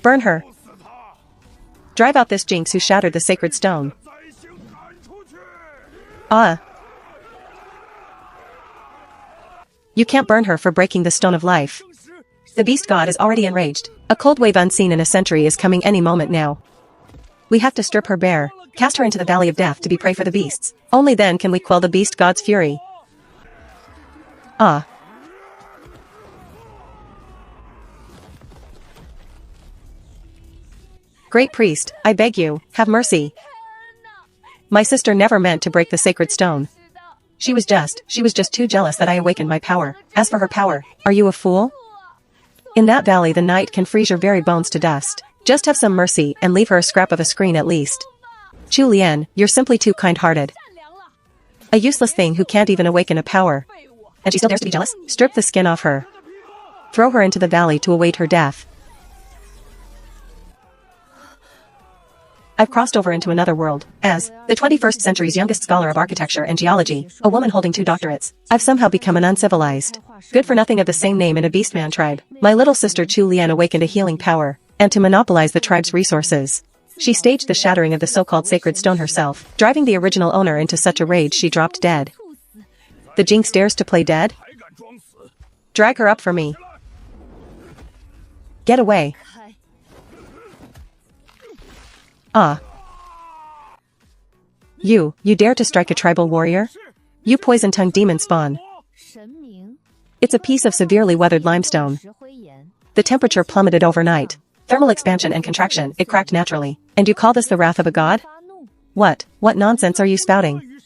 Burn her. Drive out this jinx who shattered the sacred stone. Ah. You can't burn her for breaking the stone of life. The beast god is already enraged. A cold wave unseen in a century is coming any moment now. We have to strip her bare, cast her into the valley of death to be prey for the beasts. Only then can we quell the beast god's fury. Ah. Great priest, I beg you, have mercy. My sister never meant to break the sacred stone. She was just too jealous that I awakened my power. As for her power, are you a fool? In that valley the night can freeze your very bones to dust. Just have some mercy and leave her a scrap of a screen at least. Chu Lian, you're simply too kind-hearted. A useless thing who can't even awaken a power. And she still dares to be jealous? Strip the skin off her. Throw her into the valley to await her death. I've crossed over into another world. As the 21st century's youngest scholar of architecture and geology, a woman holding 2 doctorates, I've somehow become an uncivilized, good-for-nothing of the same name in a beastman tribe. My little sister Chu Lian awakened a healing power, and to monopolize the tribe's resources. She staged the shattering of the so-called sacred stone herself, driving the original owner into such a rage she dropped dead. The jinx dares to play dead? Drag her up for me. Get away. Ah. You dare to strike a tribal warrior? You poison-tongued demon spawn. It's a piece of severely weathered limestone. The temperature plummeted overnight. Thermal expansion and contraction, it cracked naturally. And you call this the wrath of a god? What nonsense are you spouting?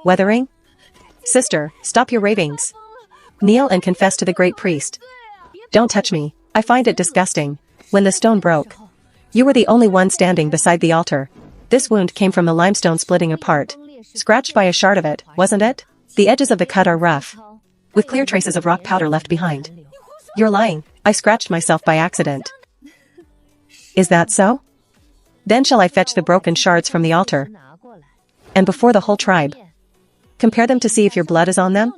Weathering? Sister, stop your ravings. Kneel and confess to the great priest. Don't touch me. I find it disgusting. When the stone broke, you were the only one standing beside the altar. This wound came from the limestone splitting apart. Scratched by a shard of it, wasn't it? The edges of the cut are rough, with clear traces of rock powder left behind. You're lying. I scratched myself by accident. Is that so? Then shall I fetch the broken shards from the altar, and before the whole tribe, compare them to see if your blood is on them?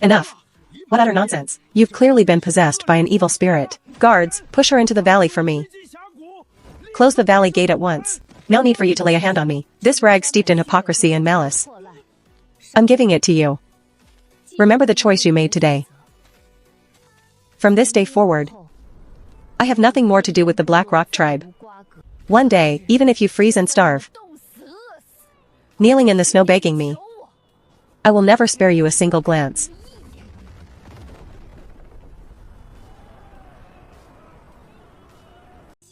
Enough. What utter nonsense. You've clearly been possessed by an evil spirit. Guards, push her into the valley for me. Close the valley gate at once. No need for you to lay a hand on me. This rag steeped in hypocrisy and malice. I'm giving it to you. Remember the choice you made today. From this day forward, I have nothing more to do with the Black Rock tribe. One day, even if you freeze and starve, kneeling in the snow begging me, I will never spare you a single glance.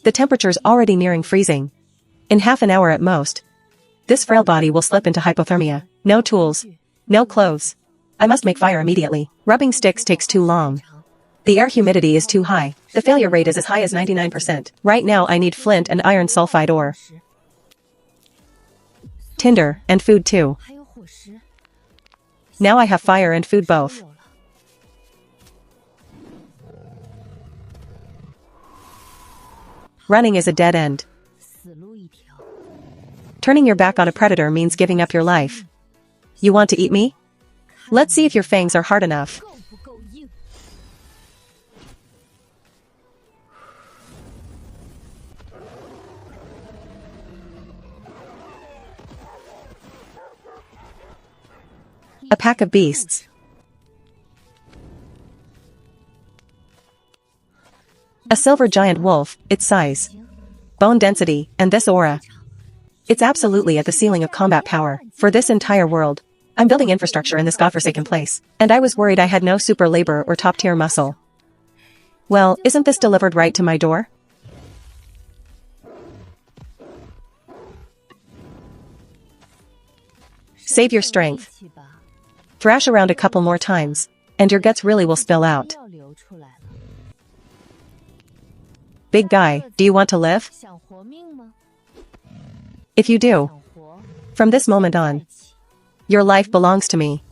The temperature's already nearing freezing. In half an hour at most, this frail body will slip into hypothermia. No tools. No clothes. I must make fire immediately. Rubbing sticks takes too long. The air humidity is too high. The failure rate is as high as 99%. Right now I need flint and iron sulfide ore. Tinder, and food too. Now I have fire and food both. Running is a dead end. Turning your back on a predator means giving up your life. You want to eat me? Let's see if your fangs are hard enough. A pack of beasts. A silver giant wolf, its size, bone density, and this aura. It's absolutely at the ceiling of combat power for this entire world. I'm building infrastructure in this godforsaken place, and I was worried I had no super labor or top-tier muscle. Well, isn't this delivered right to my door? Save your strength. Thrash around a couple more times, and your guts really will spill out. Big guy, do you want to live? If you do, from this moment on, your life belongs to me.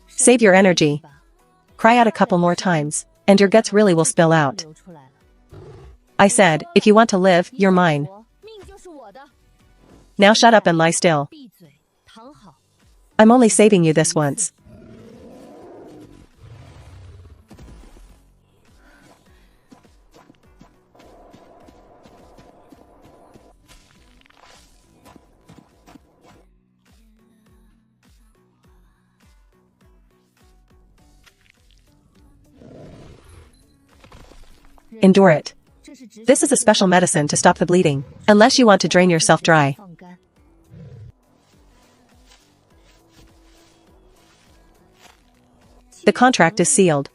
Save your energy. Cry out a couple more times, and your guts really will spill out. I said, if you want to live, you're mine. Now shut up and lie still. I'm only saving you this once. Endure it. This is a special medicine to stop the bleeding, unless you want to drain yourself dry. The contract is sealed.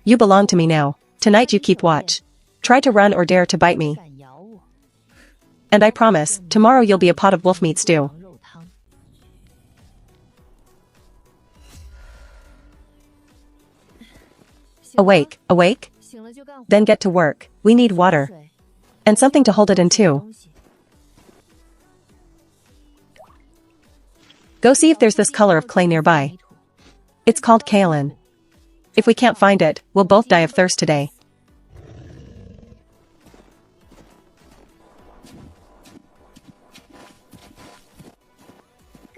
You belong to me now. Tonight you keep watch. Try to run or dare to bite me. And I promise, tomorrow you'll be a pot of wolf meat stew. Awake, awake? Then get to work. We need water. And something to hold it in too. Go see if there's this color of clay nearby. It's called kaolin. If we can't find it, we'll both die of thirst today.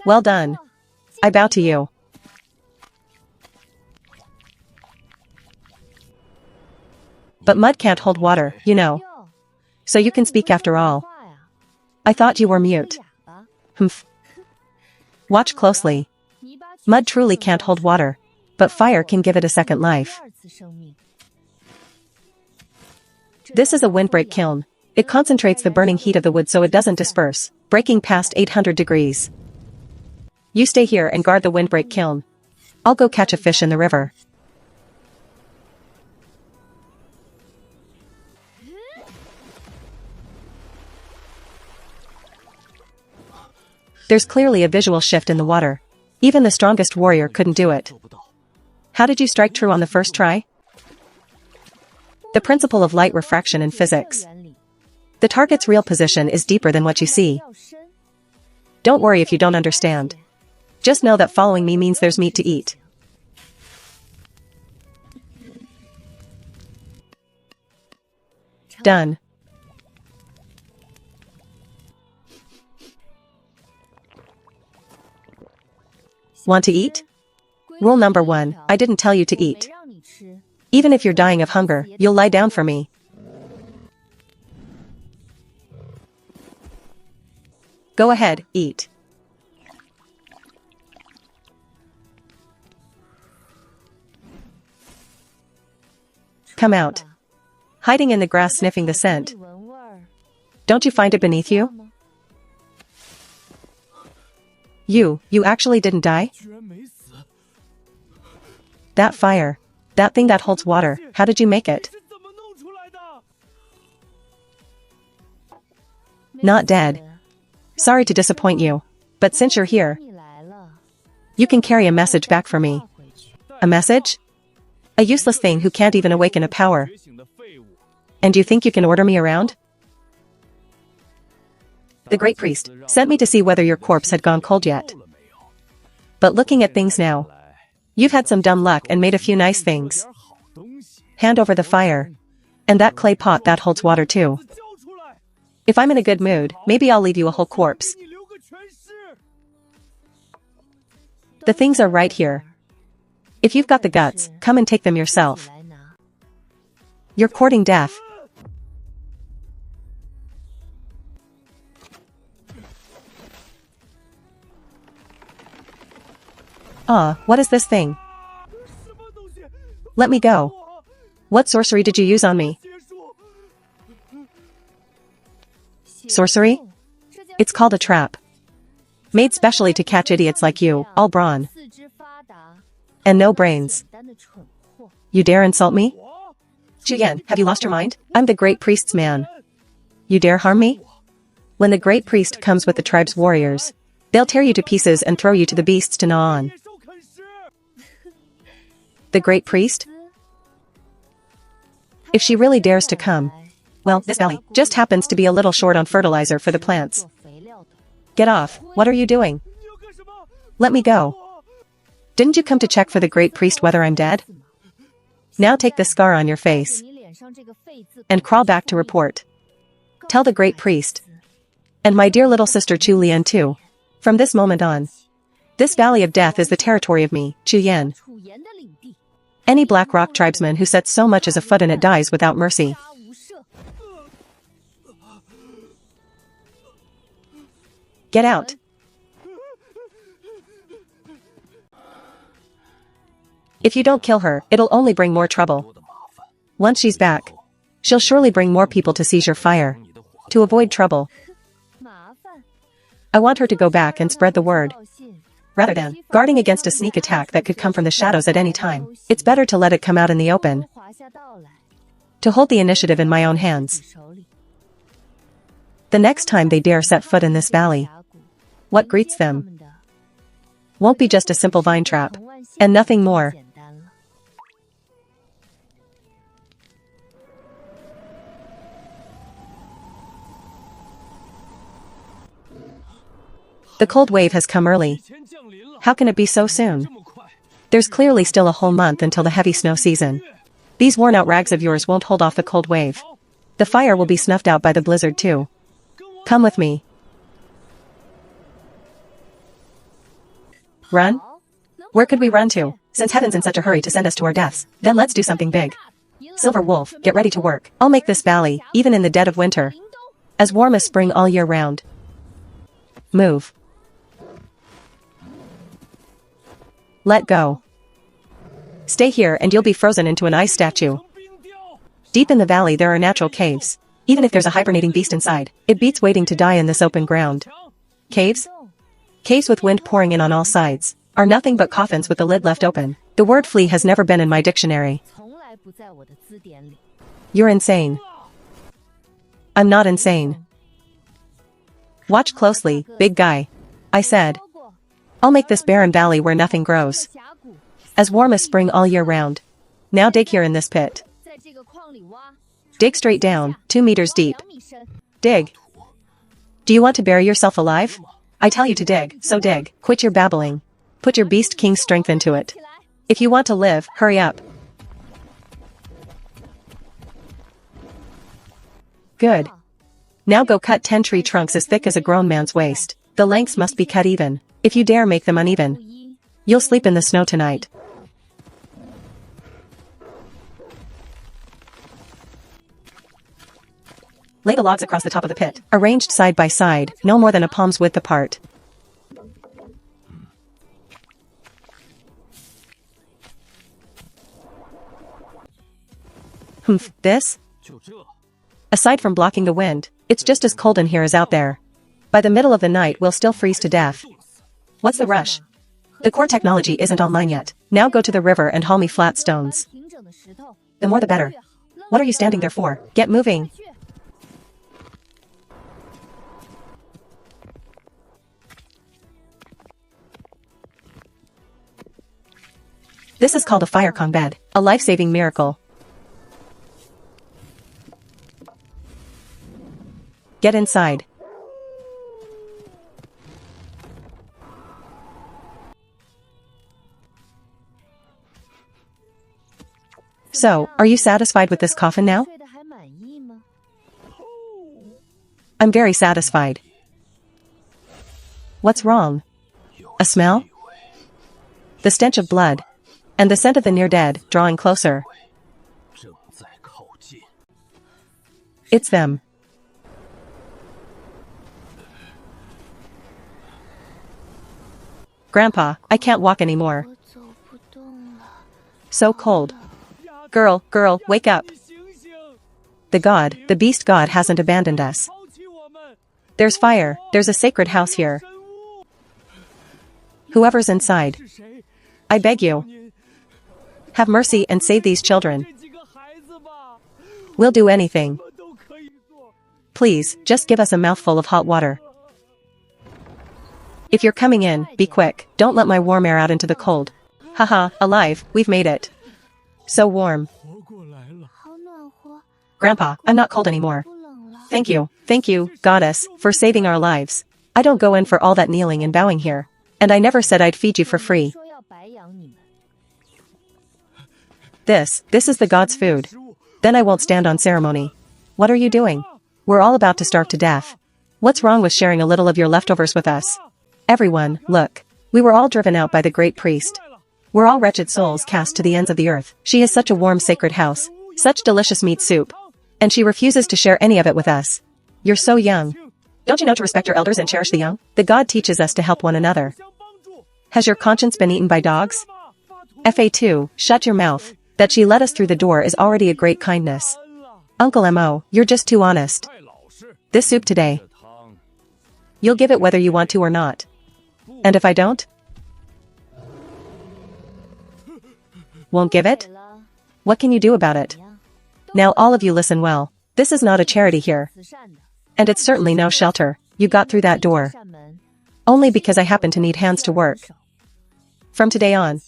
Well done. I bow to you. But mud can't hold water, you know. So you can speak after all. I thought you were mute. Humph. Watch closely. Mud truly can't hold water, but fire can give it a second life. This is a windbreak kiln. It concentrates the burning heat of the wood so it doesn't disperse, breaking past 800 degrees. You stay here and guard the windbreak kiln. I'll go catch a fish in the river. There's clearly a visual shift in the water. Even the strongest warrior couldn't do it. How did you strike true on the first try? The principle of light refraction in physics. The target's real position is deeper than what you see. Don't worry if you don't understand. Just know that following me means there's meat to eat. Done. Want to eat? Rule number 1, I didn't tell you to eat. Even if you're dying of hunger, you'll lie down for me. Go ahead, eat. Come out. Hiding in the grass sniffing the scent. Don't you find it beneath you? You actually didn't die? That fire. That thing that holds water, how did you make it? Not dead. Sorry to disappoint you, but since you're here, you can carry a message back for me. A message? A useless thing who can't even awaken a power. And you think you can order me around? The Great Priest sent me to see whether your corpse had gone cold yet. But looking at things now, you've had some dumb luck and made a few nice things. Hand over the fire. And that clay pot that holds water too. If I'm in a good mood, maybe I'll leave you a whole corpse. The things are right here. If you've got the guts, come and take them yourself. You're courting death. What is this thing? Let me go. What sorcery did you use on me? Sorcery? It's called a trap. Made specially to catch idiots like you, all brawn. And no brains. You dare insult me? Juyan, have you lost your mind? I'm the Great Priest's man. You dare harm me? When the Great Priest comes with the tribe's warriors, they'll tear you to pieces and throw you to the beasts to gnaw on. The Great Priest? If she really dares to come, well, this valley just happens to be a little short on fertilizer for the plants. Get off, what are you doing? Let me go. Didn't you come to check for the Great Priest whether I'm dead? Now take the scar on your face and crawl back to report. Tell the Great Priest. And my dear little sister Chu Lian too. From this moment on, This valley of death is the territory of me, Chu Yan. Any Black Rock tribesman who sets so much as a foot in it dies without mercy. Get out. If you don't kill her, it'll only bring more trouble. Once she's back, she'll surely bring more people to seize your fire. To avoid trouble, I want her to go back and spread the word. Rather than guarding against a sneak attack that could come from the shadows at any time, it's better to let it come out in the open. To hold the initiative in my own hands. The next time they dare set foot in this valley, what greets them won't be just a simple vine trap, and nothing more. The cold wave has come early. How can it be so soon? There's clearly still a whole month until the heavy snow season. These worn-out rags of yours won't hold off the cold wave. The fire will be snuffed out by the blizzard too. Come with me. Run? Where could we run to, since heaven's in such a hurry to send us to our deaths? Then let's do something big. Silver Wolf, get ready to work. I'll make this valley, even in the dead of winter, as warm as spring all year round. Move. Let go. Stay here and you'll be frozen into an ice statue. Deep in the valley there are natural caves. Even if there's a hibernating beast inside, it beats waiting to die in this open ground. Caves? Caves with wind pouring in on all sides are nothing but coffins with the lid left open. The word flea has never been in my dictionary. You're insane. I'm not insane. Watch closely, big guy. I said. I'll make this barren valley where nothing grows. As warm as spring all year round. Now dig here in this pit. Dig straight down, 2 meters deep. Dig. Do you want to bury yourself alive? I tell you to dig, so dig. Quit your babbling. Put your beast king's strength into it. If you want to live, hurry up. Good. Now go cut 10 tree trunks as thick as a grown man's waist. The lengths must be cut even. If you dare make them uneven, you'll sleep in the snow tonight. Lay the logs across the top of the pit, arranged side by side, no more than a palm's width apart. Humph, this? Aside from blocking the wind, it's just as cold in here as out there. By the middle of the night we'll still freeze to death. What's the rush? The core technology isn't online yet. Now go to the river and haul me flat stones. The more the better. What are you standing there for? Get moving. This is called a fire Kong bed, a life-saving miracle. Get inside. So, are you satisfied with this coffin now? I'm very satisfied. What's wrong? A smell? The stench of blood. And the scent of the near-dead, drawing closer. It's them. Grandpa, I can't walk anymore. So cold. Girl, wake up. The beast god hasn't abandoned us. There's fire, there's a sacred house here. Whoever's inside, I beg you, have mercy and save these children. We'll do anything. Please, just give us a mouthful of hot water. If you're coming in, be quick, don't let my warm air out into the cold. Haha, alive, we've made it. So warm. Grandpa, I'm not cold anymore. Thank you, goddess, for saving our lives. I don't go in for all that kneeling and bowing here. And I never said I'd feed you for free. This is the god's food. Then I won't stand on ceremony. What are you doing? We're all about to starve to death. What's wrong with sharing a little of your leftovers with us? Everyone, look. We were all driven out by the great priest. We're all wretched souls cast to the ends of the earth. She has such a warm sacred house, such delicious meat soup. And she refuses to share any of it with us. You're so young. Don't you know to respect your elders and cherish the young? The God teaches us to help one another. Has your conscience been eaten by dogs? FA2, shut your mouth. That she let us through the door is already a great kindness. Uncle Mo, you're just too honest. This soup today. You'll give it whether you want to or not. And if I don't? Won't give it? What can you do about it? Now all of you listen well. This is not a charity here. And it's certainly no shelter. You got through that door. Only because I happen to need hands to work. From today on,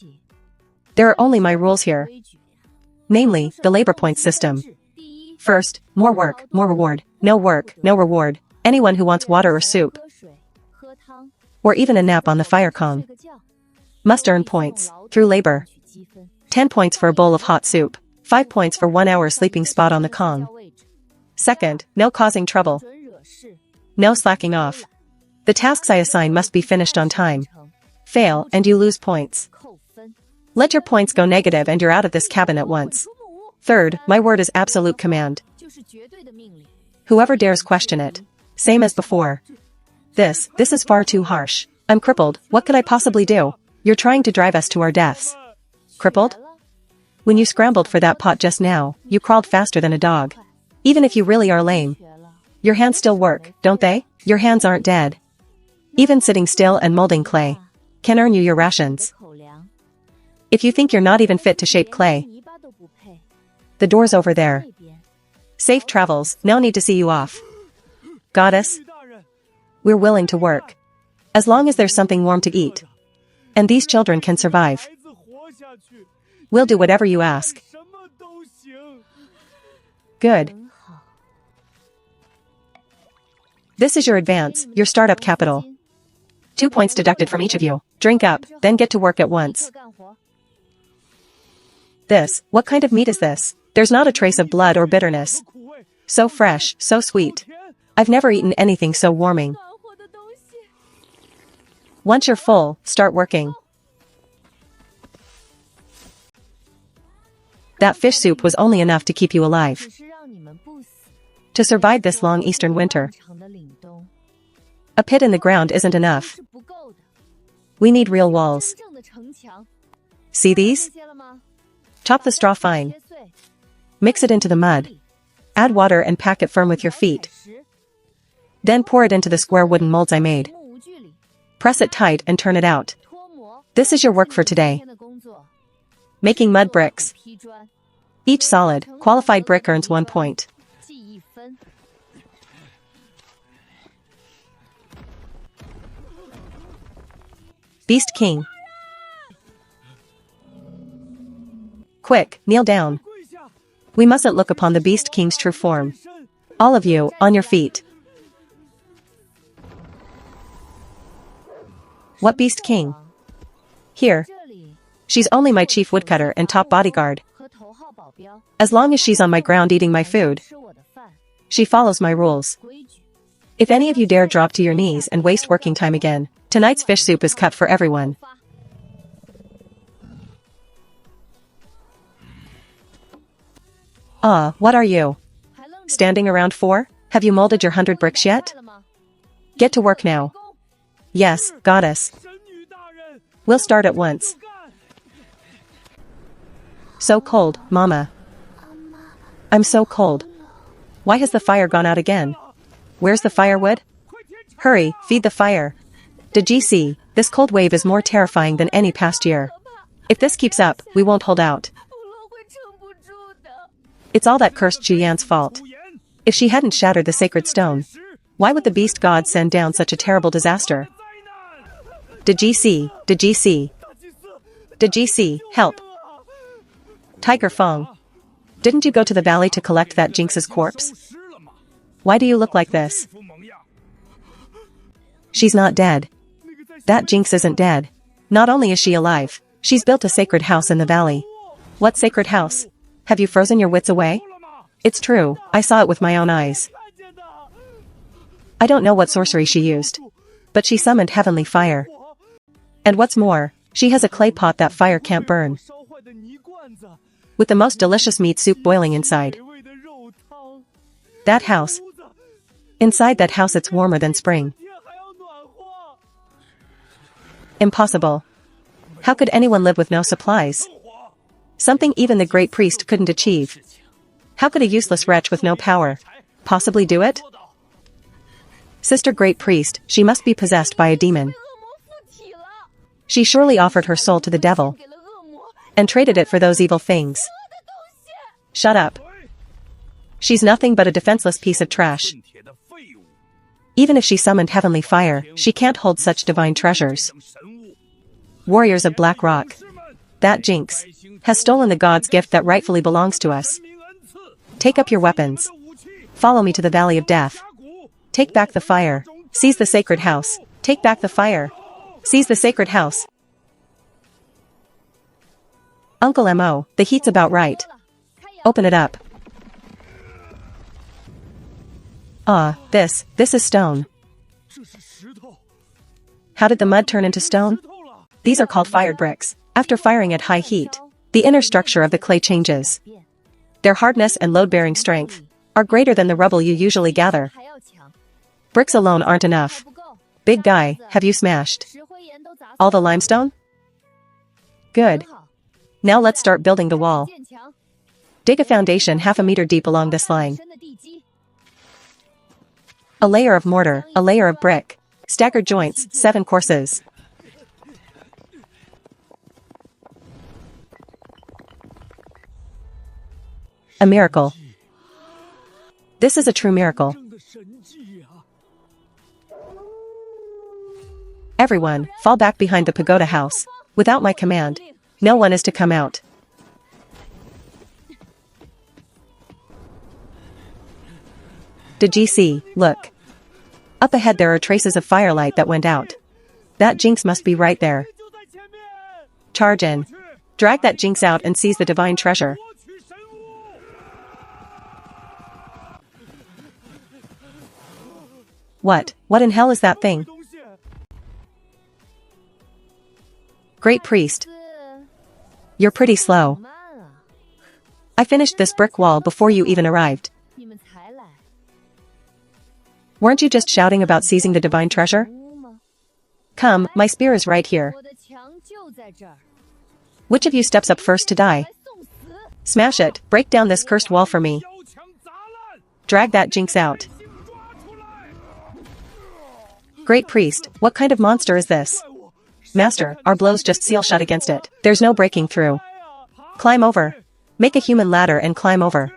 there are only my rules here. Namely, the labor points system. First, more work, more reward. No work, no reward. Anyone who wants water or soup, or even a nap on the fire Kong, must earn points, through labor. 10 points for a bowl of hot soup. 5 points for 1 hour sleeping spot on the Kong. Second, no causing trouble. No slacking off. The tasks I assign must be finished on time. Fail, and you lose points. Let your points go negative and you're out of this cabin at once. Third, my word is absolute command. Whoever dares question it. Same as before. This is far too harsh. I'm crippled, what could I possibly do? You're trying to drive us to our deaths. Crippled? When you scrambled for that pot just now, you crawled faster than a dog. Even if you really are lame. Your hands still work, don't they? Your hands aren't dead. Even sitting still and molding clay can earn you your rations. If you think you're not even fit to shape clay, the door's over there. Safe travels, no need to see you off. Goddess, we're willing to work. As long as there's something warm to eat. And these children can survive. We'll do whatever you ask. Good. This is your advance, your startup capital. 2 points deducted from each of you. Drink up, then get to work at once. This, what kind of meat is this? There's not a trace of blood or bitterness. So fresh, so sweet. I've never eaten anything so warming. Once you're full, start working. That fish soup was only enough to keep you alive. To survive this long eastern winter. A pit in the ground isn't enough. We need real walls. See these? Chop the straw fine. Mix it into the mud. Add water and pack it firm with your feet. Then pour it into the square wooden molds I made. Press it tight and turn it out. This is your work for today. Making mud bricks. Each solid, qualified brick earns 1 point. Beast King. Quick, kneel down. We mustn't look upon the Beast King's true form. All of you, on your feet. What Beast King? Here. She's only my chief woodcutter and top bodyguard. As long as she's on my ground eating my food, she follows my rules. If any of you dare drop to your knees and waste working time again, tonight's fish soup is cut for everyone. What are you? Standing around for? Have you molded your 100 bricks yet? Get to work now. Yes, goddess. We'll start at once. So cold, Mama. I'm so cold. Why has the fire gone out again? Where's the firewood? Hurry, feed the fire. Did ye see? This cold wave is more terrifying than any past year. If this keeps up, we won't hold out. It's all that cursed Juyan's fault. If she hadn't shattered the sacred stone, why would the beast god send down such a terrible disaster? Did ye see? Did ye see? Did ye see? Help! Tiger Fong. Didn't you go to the valley to collect that Jinx's corpse? Why do you look like this? She's not dead. That Jinx isn't dead. Not only is she alive, she's built a sacred house in the valley. What sacred house? Have you frozen your wits away? It's true, I saw it with my own eyes. I don't know what sorcery she used, but she summoned heavenly fire. And what's more, she has a clay pot that fire can't burn, with the most delicious meat soup boiling inside. That house. Inside that house it's warmer than spring. Impossible. How could anyone live with no supplies? Something even the great priest couldn't achieve. How could a useless wretch with no power possibly do it? Sister Great Priest, she must be possessed by a demon. She surely offered her soul to the devil and traded it for those evil things. Shut up. She's nothing but a defenseless piece of trash. Even if she summoned heavenly fire, she can't hold such divine treasures. Warriors of Black Rock. That jinx has stolen the god's gift that rightfully belongs to us. Take up your weapons. Follow me to the Valley of Death. Take back the fire. Seize the sacred house. Take back the fire. Seize the sacred house. Uncle M.O., the heat's about right. Open it up. Ah, this is stone. How did the mud turn into stone? These are called fired bricks. After firing at high heat, the inner structure of the clay changes. Their hardness and load-bearing strength are greater than the rubble you usually gather. Bricks alone aren't enough. Big guy, have you smashed all the limestone? Good. Now let's start building the wall. Dig a foundation half a meter deep along this line. A layer of mortar, a layer of brick, staggered joints, 7 courses. A miracle. This is a true miracle. Everyone, fall back behind the pagoda house. Without my command, no one is to come out. Did you see? Look. Up ahead there are traces of firelight that went out. That jinx must be right there. Charge in. Drag that jinx out and seize the divine treasure. What in hell is that thing? Great Priest. You're pretty slow. I finished this brick wall before you even arrived. Weren't you just shouting about seizing the divine treasure? Come, my spear is right here. Which of you steps up first to die? Smash it, break down this cursed wall for me. Drag that jinx out. Great Priest, what kind of monster is this? Master, our blows just seal shut against it. There's no breaking through. Climb over. Make a human ladder and climb over.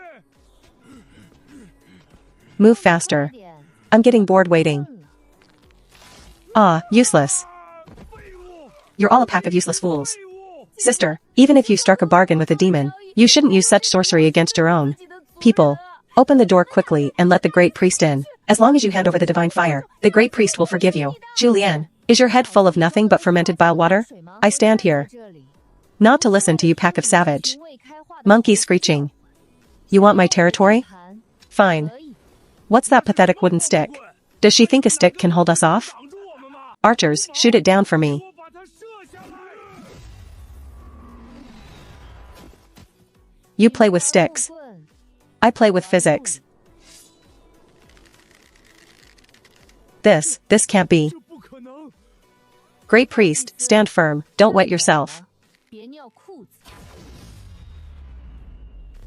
Move faster. I'm getting bored waiting. Ah, useless. You're all a pack of useless fools. Sister, even if you struck a bargain with a demon, you shouldn't use such sorcery against your own people. Open the door quickly and let the Great Priest in. As long as you hand over the divine fire, the Great Priest will forgive you. Julianne, is your head full of nothing but fermented bile water? I stand here. Not to listen to you pack of savage monkeys screeching. You want my territory? Fine. What's that pathetic wooden stick? Does she think a stick can hold us off? Archers, shoot it down for me. You play with sticks. I play with physics. This can't be. Great Priest, stand firm, don't wet yourself.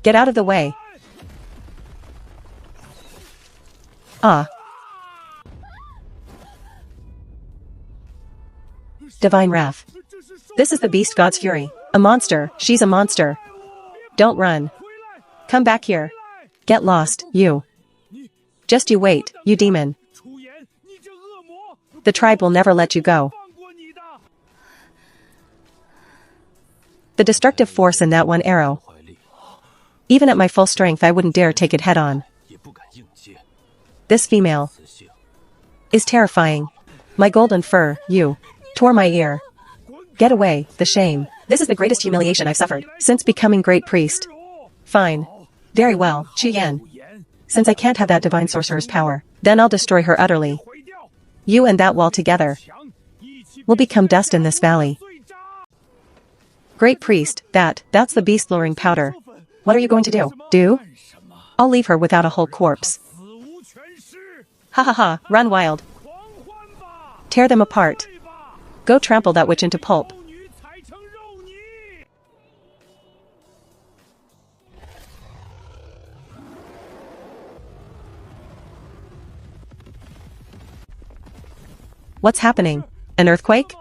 Get out of the way. Ah. Divine wrath. This is the beast god's fury. A monster, she's a monster. Don't run. Come back here. Get lost, you. Just you wait, you demon. The tribe will never let you go. The destructive force in that one arrow. Even at my full strength I wouldn't dare take it head on. This female is terrifying. My golden fur, you, tore my ear. Get away, the shame. This is the greatest humiliation I've suffered since becoming Great Priest. Fine. Very well, Chi-Yan. Since I can't have that divine sorcerer's power, then I'll destroy her utterly. You and that wall together. We'll become dust in this valley. Great priest, that's the beast-luring powder. What are you going to do? I'll leave her without a whole corpse. Ha ha ha, run wild. Tear them apart. Go trample that witch into pulp. What's happening? An earthquake?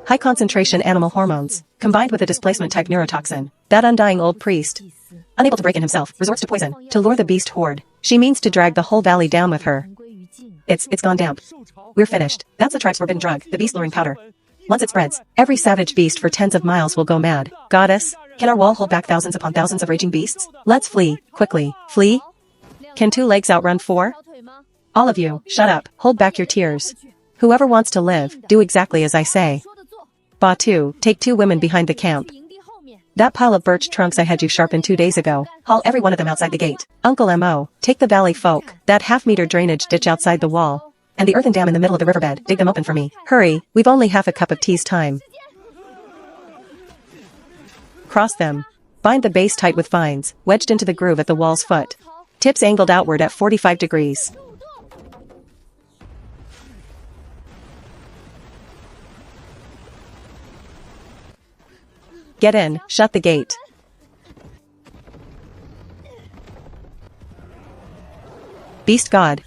High concentration animal hormones, combined with a displacement-type neurotoxin. That undying old priest, unable to break in himself, resorts to poison, to lure the beast horde. She means to drag the whole valley down with her. It's gone damp. We're finished. That's the tribe's forbidden drug, the beast-luring powder. Once it spreads, every savage beast for tens of miles will go mad. Goddess, can our wall hold back thousands upon thousands of raging beasts? Let's flee, quickly. Flee? Can 2 legs outrun 4? All of you, shut up. Hold back your tears. Whoever wants to live, do exactly as I say. Batu, take 2 women behind the camp. That pile of birch trunks I had you sharpen 2 days ago, haul every one of them outside the gate. Uncle M.O., take the valley folk, that half-meter drainage ditch outside the wall, and the earthen dam in the middle of the riverbed, dig them open for me. Hurry, we've only half a cup of tea's time. Cross them. Bind the base tight with vines, wedged into the groove at the wall's foot. Tips angled outward at 45 degrees. Get in, shut the gate. Beast God.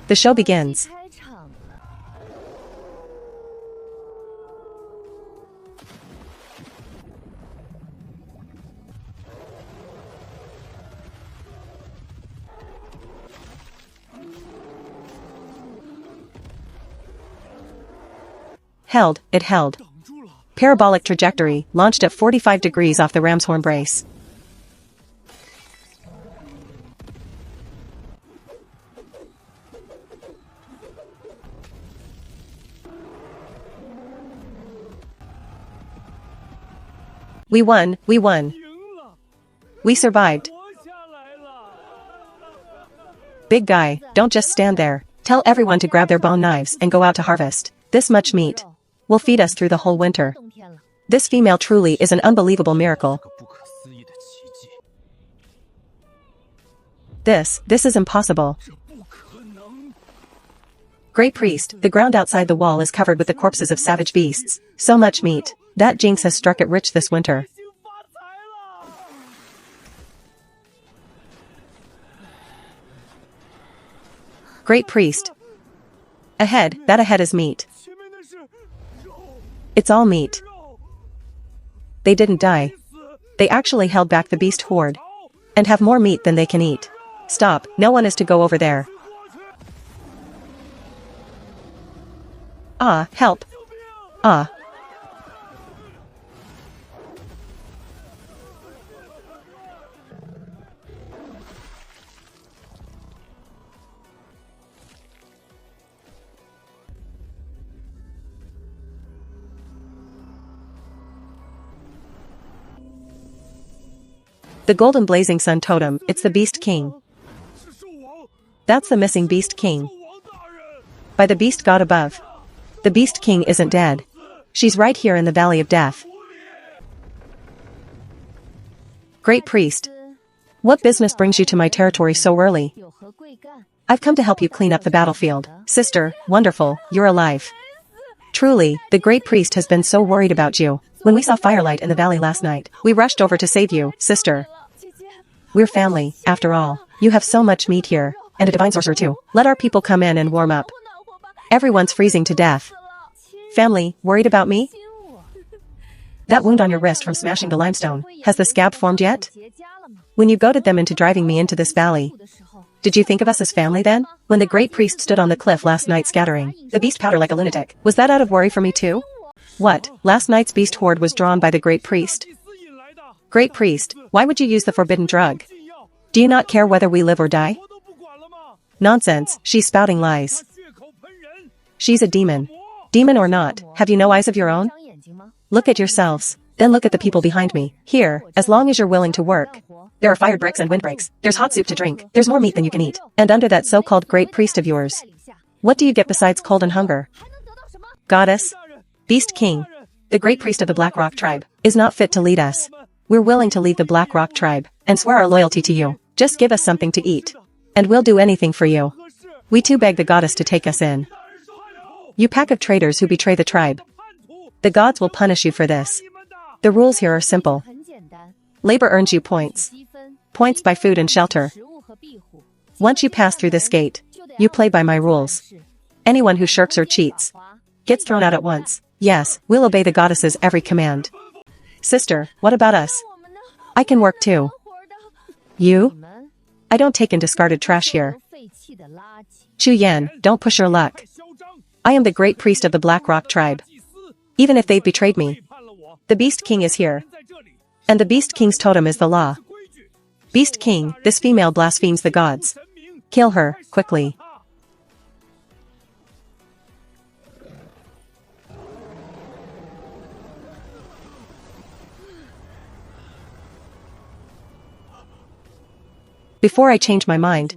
The show begins. Held, it held. Parabolic trajectory, launched at 45 degrees off the ram's horn brace. We won, we won. We survived. Big guy, don't just stand there. Tell everyone to grab their bone knives and go out to harvest. This much meat will feed us through the whole winter. This female truly is an unbelievable miracle. This is impossible. Great priest, the ground outside the wall is covered with the corpses of savage beasts. So much meat. That jinx has struck it rich this winter. Great priest. Ahead, that ahead is meat. It's all meat. They didn't die. They actually held back the beast horde. And have more meat than they can eat. Stop, no one is to go over there. Ah, help. Ah. The golden blazing sun totem, it's the Beast King. That's the missing Beast King. By the Beast God above. The Beast King isn't dead. She's right here in the Valley of Death. Great priest. What business brings you to my territory so early? I've come to help you clean up the battlefield. Sister, wonderful, you're alive. Truly, the great priest has been so worried about you. When we saw firelight in the valley last night, we rushed over to save you, sister. We're family, after all. You have so much meat here, and a divine sorcerer too. Let our people come in and warm up. Everyone's freezing to death. Family, worried about me? That wound on your wrist from smashing the limestone, has the scab formed yet? When you goaded them into driving me into this valley, did you think of us as family then? When the great priest stood on the cliff last night scattering the beast powder like a lunatic, was that out of worry for me too? What, last night's beast horde was drawn by the great priest? Great priest, why would you use the forbidden drug? Do you not care whether we live or die? Nonsense, she's spouting lies. She's a demon. Demon or not, have you no eyes of your own? Look at yourselves, then look at the people behind me. Here, as long as you're willing to work, There are fired bricks and windbreaks. There's hot soup to drink. There's more meat than you can eat. And under that so-called great priest of yours, what do you get besides cold and hunger? Goddess? Beast King? The great priest of the Black Rock tribe is not fit to lead us. We're willing to leave the Black Rock tribe and swear our loyalty to you. Just give us something to eat, and we'll do anything for you. We too beg the goddess to take us in. You pack of traitors who betray the tribe. The gods will punish you for this. The rules here are simple. Labor earns you points. Points buy food and shelter. Once you pass through this gate, you play by my rules. Anyone who shirks or cheats gets thrown out at once. Yes, we'll obey the goddess's every command. Sister, what about us? I can work too. You? I don't take in discarded trash here. Chu Yan, don't push your luck. I am the great priest of the Black Rock tribe. Even if they've betrayed me, the Beast King is here. And the Beast King's totem is the law. Beast King, this female blasphemes the gods. Kill her, quickly. Before I change my mind,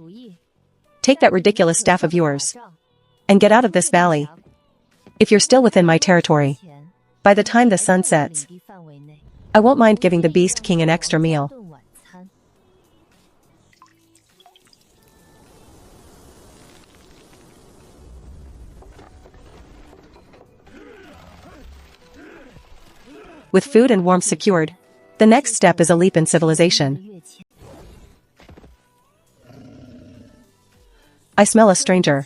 take that ridiculous staff of yours and get out of this valley. If you're still within my territory, by the time the sun sets, I won't mind giving the Beast King an extra meal. With food and warmth secured, the next step is a leap in civilization. I smell a stranger.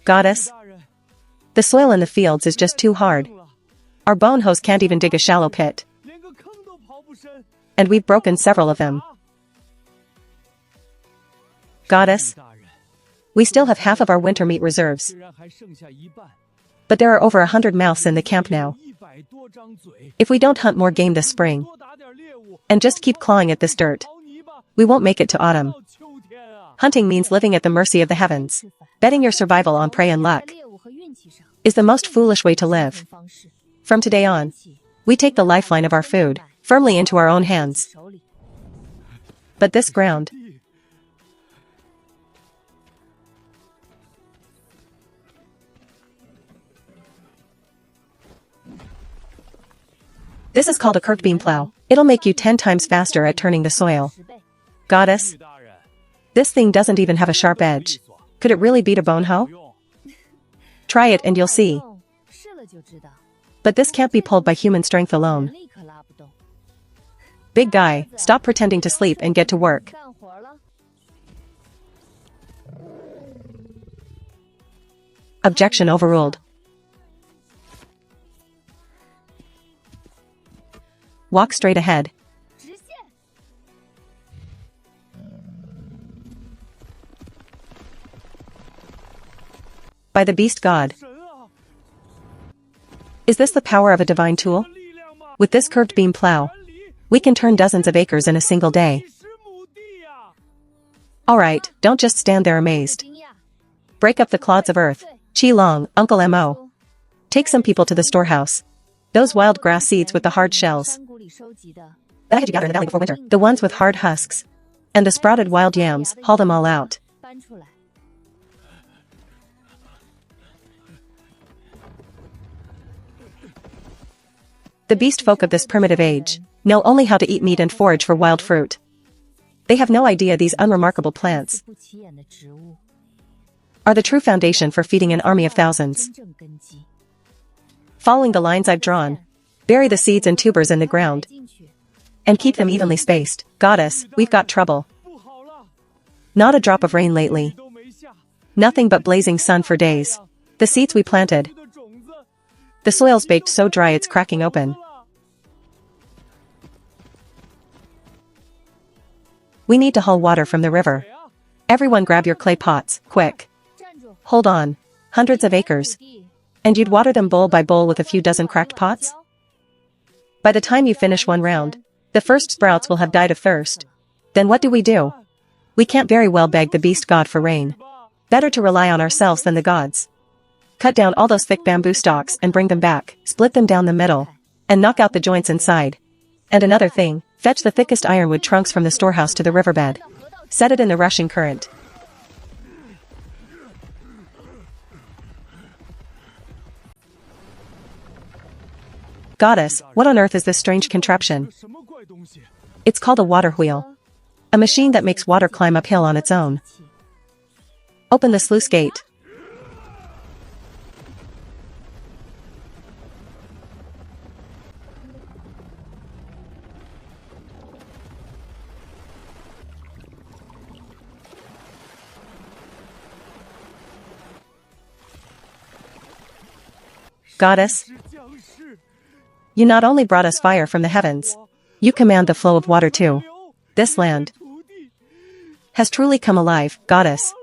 Goddess? The soil in the fields is just too hard. Our bone hoes can't even dig a shallow pit. And we've broken several of them. Goddess? We still have half of our winter meat reserves. But there are over 100 mouths in the camp now. If we don't hunt more game this spring, and just keep clawing at this dirt, we won't make it to autumn. Hunting means living at the mercy of the heavens. Betting your survival on prey and luck is the most foolish way to live. From today on, we take the lifeline of our food firmly into our own hands. But this ground, this is called a curved beam plow. It'll make you 10 times faster at turning the soil. Goddess? This thing doesn't even have a sharp edge. Could it really beat a bone hoe? Try it and you'll see. But this can't be pulled by human strength alone. Big guy, stop pretending to sleep and get to work. Objection overruled. Walk straight ahead. By the beast god. Is this the power of a divine tool? With this curved beam plow, we can turn dozens of acres in a single day. Alright, don't just stand there amazed. Break up the clods of earth. Qi Long, Uncle Mo. Take some people to the storehouse. Those wild grass seeds with the hard shells. That I had you gather in the valley before winter. The ones with hard husks. And the sprouted wild yams, haul them all out. The beast folk of this primitive age know only how to eat meat and forage for wild fruit. They have no idea these unremarkable plants are the true foundation for feeding an army of thousands. Following the lines I've drawn, bury the seeds and tubers in the ground and keep them evenly spaced. Goddess, we've got trouble. Not a drop of rain lately. Nothing but blazing sun for days. The seeds we planted, the soil's baked so dry it's cracking open. We need to haul water from the river. Everyone grab your clay pots, quick. Hold on. Hundreds of acres. And you'd water them bowl by bowl with a few dozen cracked pots? By the time you finish one round, the first sprouts will have died of thirst. Then what do? We can't very well beg the beast god for rain. Better to rely on ourselves than the gods. Cut down all those thick bamboo stalks and bring them back, split them down the middle, and knock out the joints inside. And another thing, fetch the thickest ironwood trunks from the storehouse to the riverbed. Set it in the rushing current. Goddess, what on earth is this strange contraption? It's called a water wheel. A machine that makes water climb uphill on its own. Open the sluice gate. Goddess, you not only brought us fire from the heavens, you command the flow of water too. This land has truly come alive, Goddess.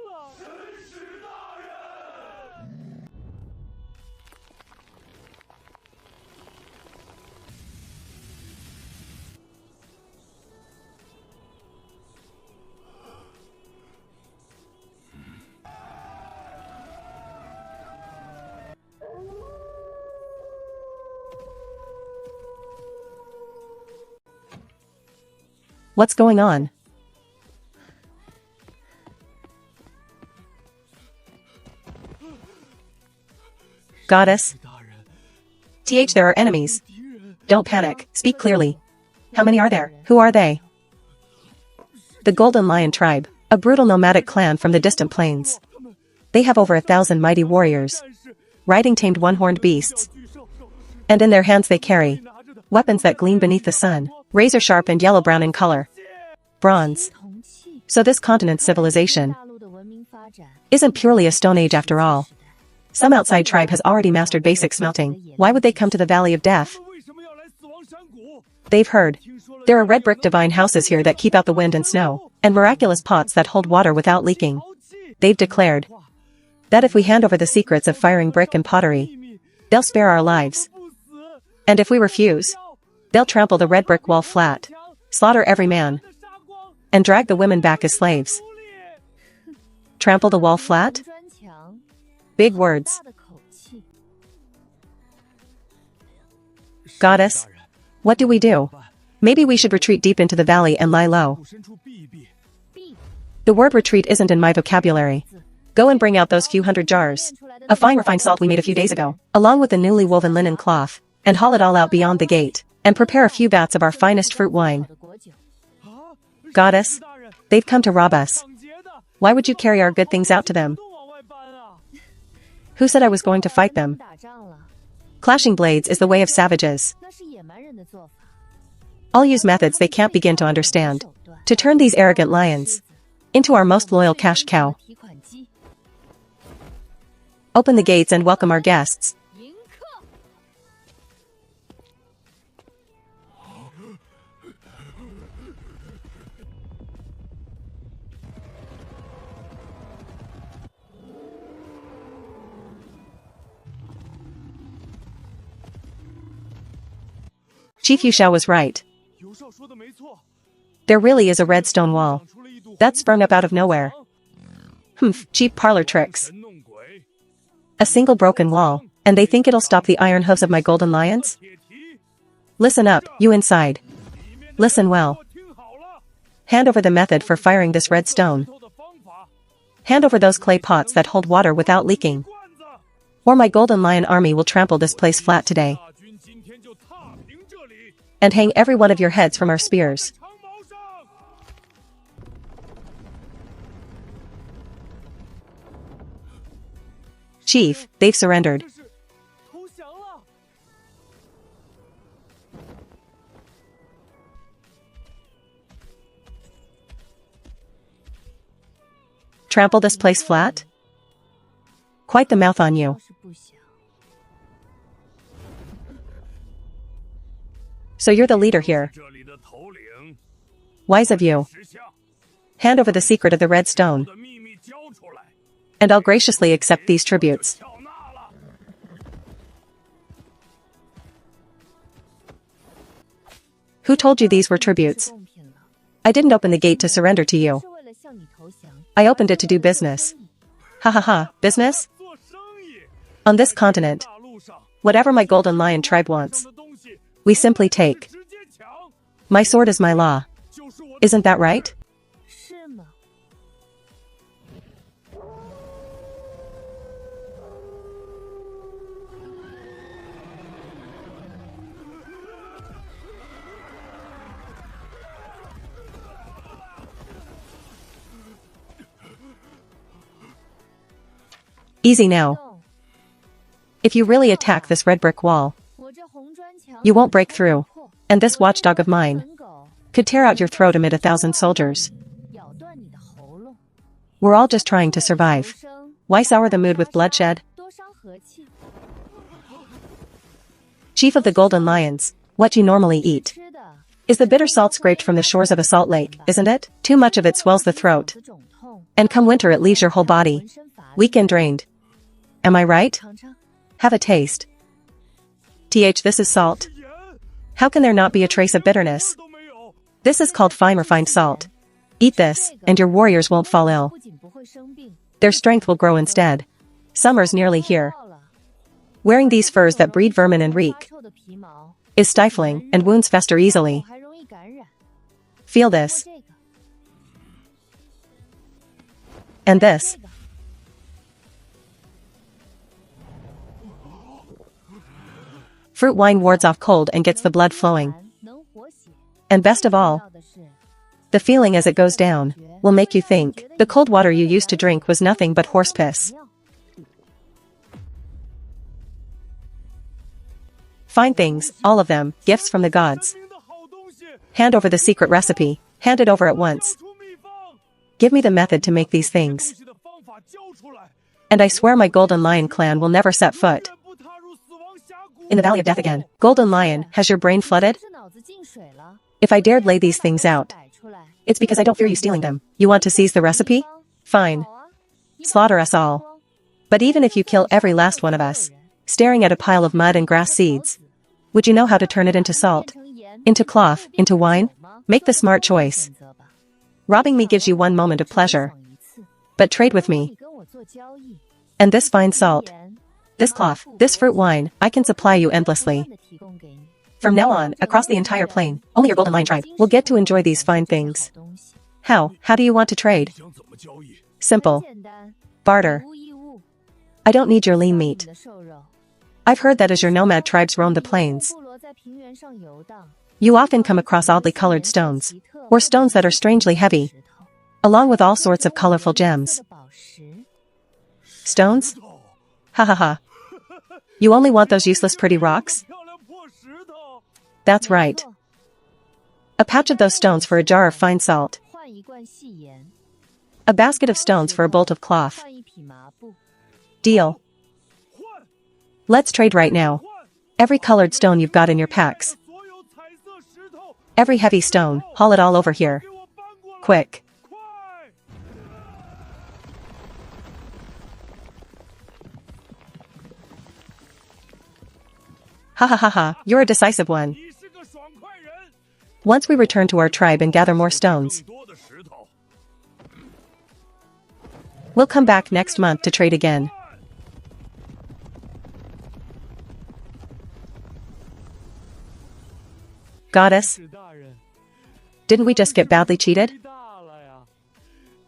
What's going on? Goddess? There are enemies. Don't panic, speak clearly. How many are there? Who are they? The Golden Lion Tribe, a brutal nomadic clan from the distant plains. They have over 1,000 mighty warriors, riding tamed one-horned beasts. And in their hands they carry weapons that gleam beneath the sun, razor-sharp and yellow-brown in color. Bronze. So this continent's civilization isn't purely a Stone Age after all. Some outside tribe has already mastered basic smelting. Why would they come to the Valley of Death? They've heard there are red brick divine houses here that keep out the wind and snow, and miraculous pots that hold water without leaking. They've declared that if we hand over the secrets of firing brick and pottery, they'll spare our lives. And if we refuse, they'll trample the red brick wall flat, slaughter every man, and drag the women back as slaves. Trample the wall flat? Big words. Goddess, what do we do? Maybe we should retreat deep into the valley and lie low. The word retreat isn't in my vocabulary. Go and bring out those few hundred jars of fine refined salt we made a few days ago, along with the newly woven linen cloth, and haul it all out beyond the gate, and prepare a few vats of our finest fruit wine. Goddess, they've come to rob us. Why would you carry our good things out to them? Who said I was going to fight them? Clashing blades is the way of savages. I'll use methods they can't begin to understand to turn these arrogant lions into our most loyal cash cow. Open the gates and welcome our guests. Chief Yushao was right. There really is a red stone wall that sprung up out of nowhere. Cheap parlor tricks. A single broken wall, and they think it'll stop the iron hooves of my golden lions? Listen up, you inside. Listen well. Hand over the method for firing this red stone. Hand over those clay pots that hold water without leaking. Or my golden lion army will trample this place flat today. And hang every one of your heads from our spears. Chief, they've surrendered. Trample this place flat? Quite the mouth on you. So you're the leader here. Wise of you. Hand over the secret of the red stone, and I'll graciously accept these tributes. Who told you these were tributes? I didn't open the gate to surrender to you. I opened it to do business. Ha ha ha, business? On this continent, whatever my golden lion tribe wants, we simply take. My sword is my law. Isn't that right? Easy now. If you really attack this red brick wall, you won't break through. And this watchdog of mine could tear out your throat amid 1,000 soldiers. We're all just trying to survive. Why sour the mood with bloodshed? Chief of the Golden Lions, what you normally eat is the bitter salt scraped from the shores of a salt lake, isn't it? Too much of it swells the throat. And come winter it leaves your whole body weak and drained. Am I right? Have a taste. This is salt. How can there not be a trace of bitterness? This is called fine refined salt. Eat this, and your warriors won't fall ill. Their strength will grow instead. Summer's nearly here. Wearing these furs that breed vermin and reek is stifling, and wounds fester easily. Feel this. And this. Fruit wine wards off cold and gets the blood flowing. And best of all, the feeling as it goes down will make you think the cold water you used to drink was nothing but horse piss. Fine things, all of them, gifts from the gods. Hand over the secret recipe, hand it over at once. Give me the method to make these things. And I swear my Golden Lion clan will never set foot in the Valley of Death again. Golden Lion, has your brain flooded? If I dared lay these things out, it's because I don't fear you stealing them. You want to seize the recipe? Fine. Slaughter us all. But even if you kill every last one of us, staring at a pile of mud and grass seeds, would you know how to turn it into salt? Into cloth? Into wine? Make the smart choice. Robbing me gives you one moment of pleasure. But trade with me. And this fine salt, this cloth, this fruit wine, I can supply you endlessly. From now on, across the entire plain, only your Golden Lion tribe will get to enjoy these fine things. How? How do you want to trade? Simple. Barter. I don't need your lean meat. I've heard that as your nomad tribes roam the plains, you often come across oddly colored stones, or stones that are strangely heavy, along with all sorts of colorful gems. Stones? Ha ha ha. You only want those useless pretty rocks? That's right. A pouch of those stones for a jar of fine salt. A basket of stones for a bolt of cloth. Deal. Let's trade right now. Every colored stone you've got in your packs. Every heavy stone, haul it all over here. Quick. Ha ha ha ha, you're a decisive one. Once we return to our tribe and gather more stones, we'll come back next month to trade again. Goddess? Didn't we just get badly cheated?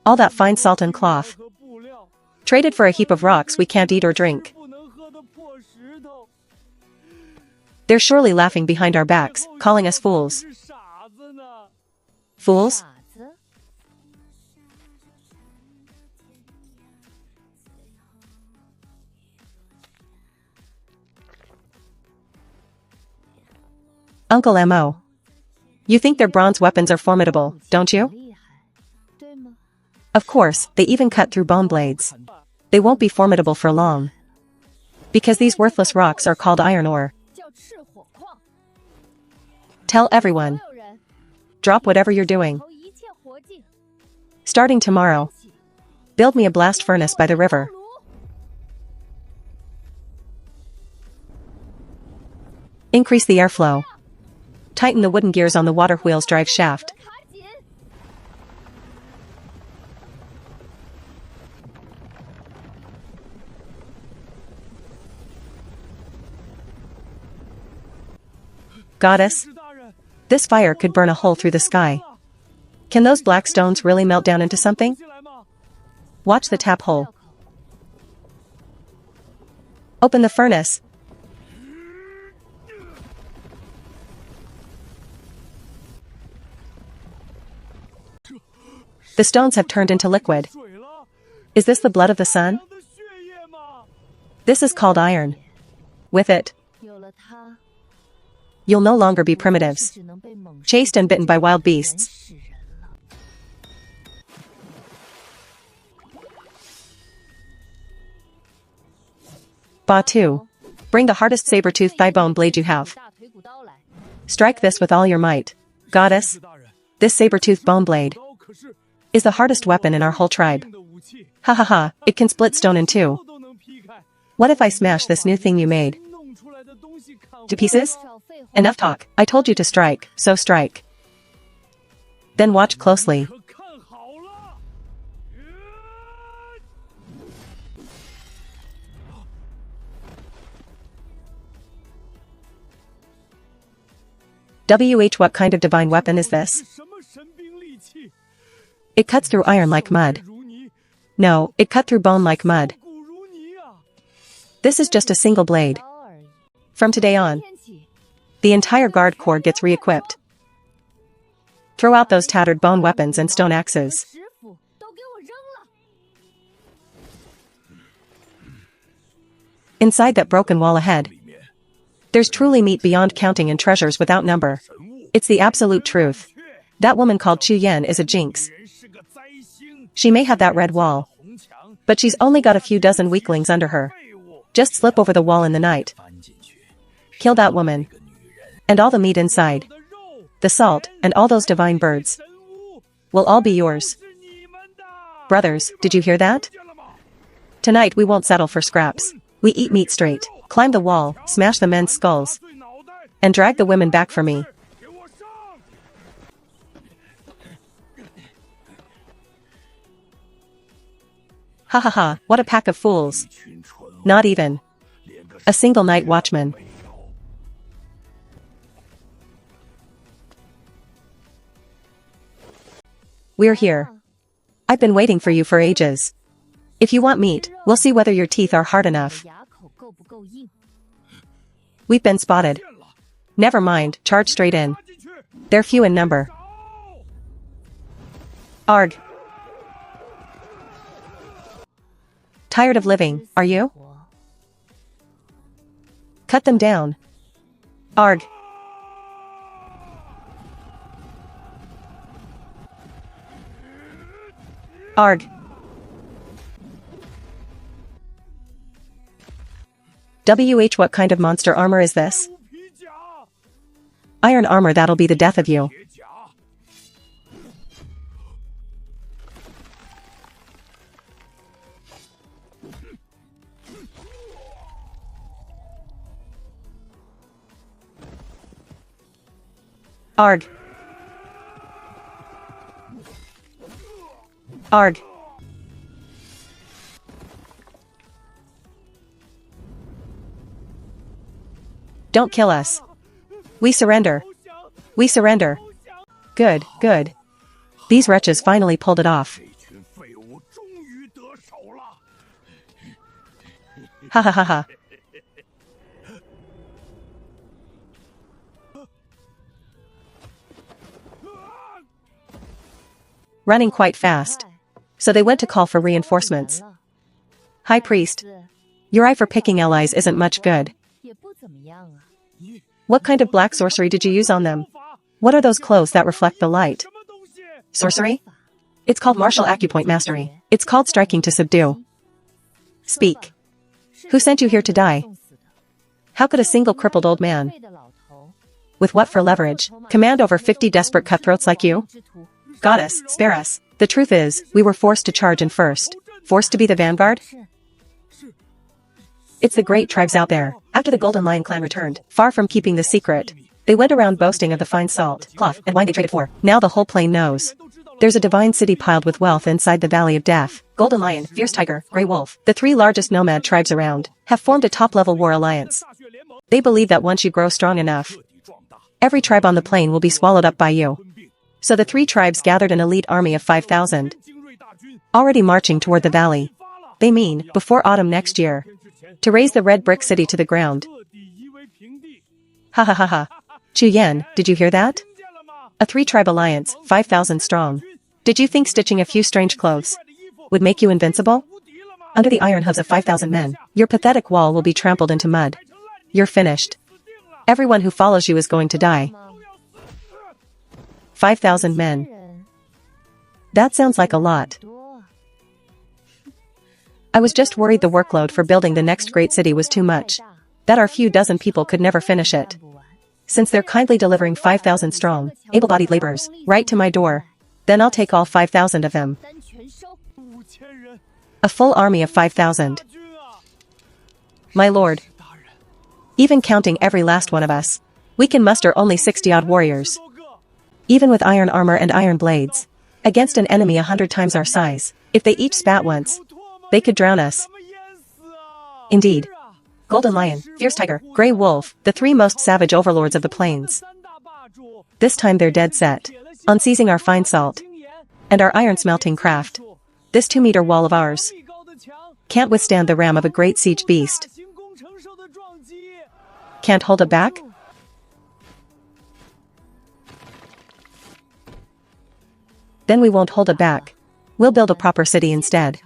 All that fine salt and cloth, traded for a heap of rocks we can't eat or drink. They're surely laughing behind our backs, calling us fools. Fools? Uncle M.O. You think their bronze weapons are formidable, don't you? Of course, they even cut through bone blades. They won't be formidable for long. Because these worthless rocks are called iron ore. Tell everyone. Drop whatever you're doing. Starting tomorrow, build me a blast furnace by the river. Increase the airflow. Tighten the wooden gears on the water wheel's drive shaft. Goddess? This fire could burn a hole through the sky. Can those black stones really melt down into something? Watch the tap hole. Open the furnace. The stones have turned into liquid. Is this the blood of the sun? This is called iron. With it, you'll no longer be primitives, chased and bitten by wild beasts. Ba-tu. Bring the hardest saber-toothed thigh bone blade you have. Strike this with all your might. Goddess, this saber-toothed bone blade is the hardest weapon in our whole tribe. Ha ha ha, it can split stone in two. What if I smash this new thing you made to pieces? Enough talk, I told you to strike, so strike. Then watch closely. What kind of divine weapon is this? It cuts through iron like mud. No, it cut through bone like mud. This is just a single blade. From today on, the entire guard corps gets re-equipped. Throw out those tattered bone weapons and stone axes. Inside that broken wall ahead, there's truly meat beyond counting and treasures without number. It's the absolute truth. That woman called Chu Yen is a jinx. She may have that red wall, but she's only got a few dozen weaklings under her. Just slip over the wall in the night. Kill that woman. And all the meat inside, the salt, and all those divine birds will all be yours. Brothers, did you hear that? Tonight we won't settle for scraps. We eat meat straight, climb the wall, smash the men's skulls, and drag the women back for me. Ha ha ha, what a pack of fools. Not even a single night watchman. We're here. I've been waiting for you for ages. If you want meat, we'll see whether your teeth are hard enough. We've been spotted. Never mind, charge straight in. They're few in number. Arg. Tired of living, are you? Cut them down. Arg. Arg. What kind of monster armor is this? Iron armor, that'll be the death of you. Arg. Arg. Don't kill us. We surrender. We surrender. Good, good. These wretches finally pulled it off. Ha ha ha ha. Running quite fast. So they went to call for reinforcements. High Priest, your eye for picking allies isn't much good. What kind of black sorcery did you use on them? What are those clothes that reflect the light? Sorcery? It's called martial acupoint mastery. It's called striking to subdue. Speak. Who sent you here to die? How could a single crippled old man, with what for leverage, command over 50 desperate cutthroats like you? Goddess, spare us. The truth is, we were forced to charge in first. Forced to be the vanguard? It's the great tribes out there. After the Golden Lion clan returned, far from keeping the secret, they went around boasting of the fine salt, cloth, and wine they traded for. Now the whole plain knows. There's a divine city piled with wealth inside the Valley of Death. Golden Lion, Fierce Tiger, Grey Wolf, the three largest nomad tribes around, have formed a top-level war alliance. They believe that once you grow strong enough, Every tribe on the plain will be swallowed up by you. So the 3 tribes gathered an elite army of 5,000. Already marching toward the valley. They mean, before autumn next year, to raise the red brick city to the ground. Ha ha ha ha. Chu Yan, did you hear that? A 3-tribe alliance, 5,000 strong. Did you think stitching a few strange clothes would make you invincible? Under the iron hooves of 5,000 men, your pathetic wall will be trampled into mud. You're finished. Everyone who follows you is going to die. 5,000 men. That sounds like a lot. I was just worried the workload for building the next great city was too much. That our few dozen people could never finish it. Since they're kindly delivering 5,000 strong, able-bodied laborers, right to my door, then I'll take all 5,000 of them. A full army of 5,000. My lord. Even counting every last one of us, we can muster only 60-odd warriors. Even with iron armor and iron blades. Against an enemy 100 times our size, if they each spat once, they could drown us. Indeed. Golden Lion, Fierce Tiger, Grey Wolf, the 3 most savage overlords of the plains. This time they're dead set on seizing our fine salt and our iron smelting craft. This 2-meter wall of ours can't withstand the ram of a great siege beast. Can't hold it back? Then we won't hold it back. We'll build a proper city instead.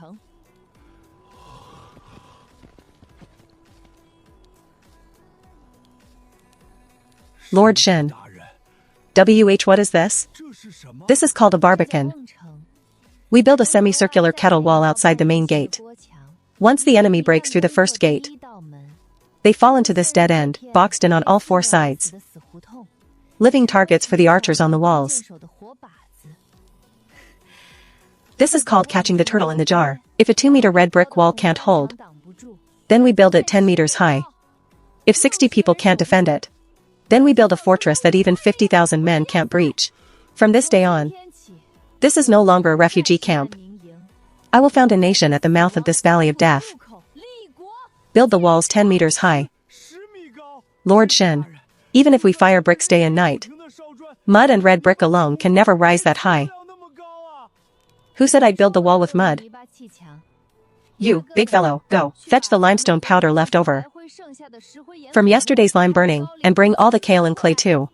Lord Shen. What is this? This is called a barbican. We build a semicircular kettle wall outside the main gate. Once the enemy breaks through the first gate, they fall into this dead end, boxed in on all 4 sides. Living targets for the archers on the walls. This is called catching the turtle in the jar. If a 2-meter red brick wall can't hold, then we build it 10 meters high. If 60 people can't defend it, then we build a fortress that even 50,000 men can't breach. From this day on, this is no longer a refugee camp. I will found a nation at the mouth of this valley of death. Build the walls 10 meters high. Lord Shen. Even if we fire bricks day and night, mud and red brick alone can never rise that high. Who said I'd build the wall with mud? You, big fellow, go, fetch the limestone powder left over from yesterday's lime burning, and bring all the kale and clay too.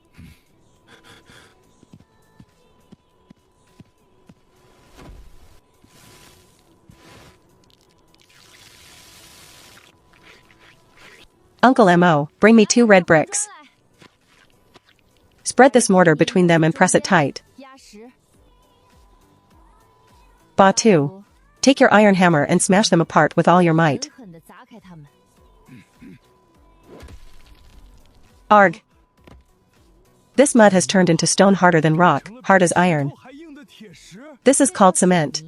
Uncle M.O., bring me 2 red bricks. Spread this mortar between them and press it tight. Ba 2. Take your iron hammer and smash them apart with all your might. Arg. This mud has turned into stone harder than rock, hard as iron. This is called cement.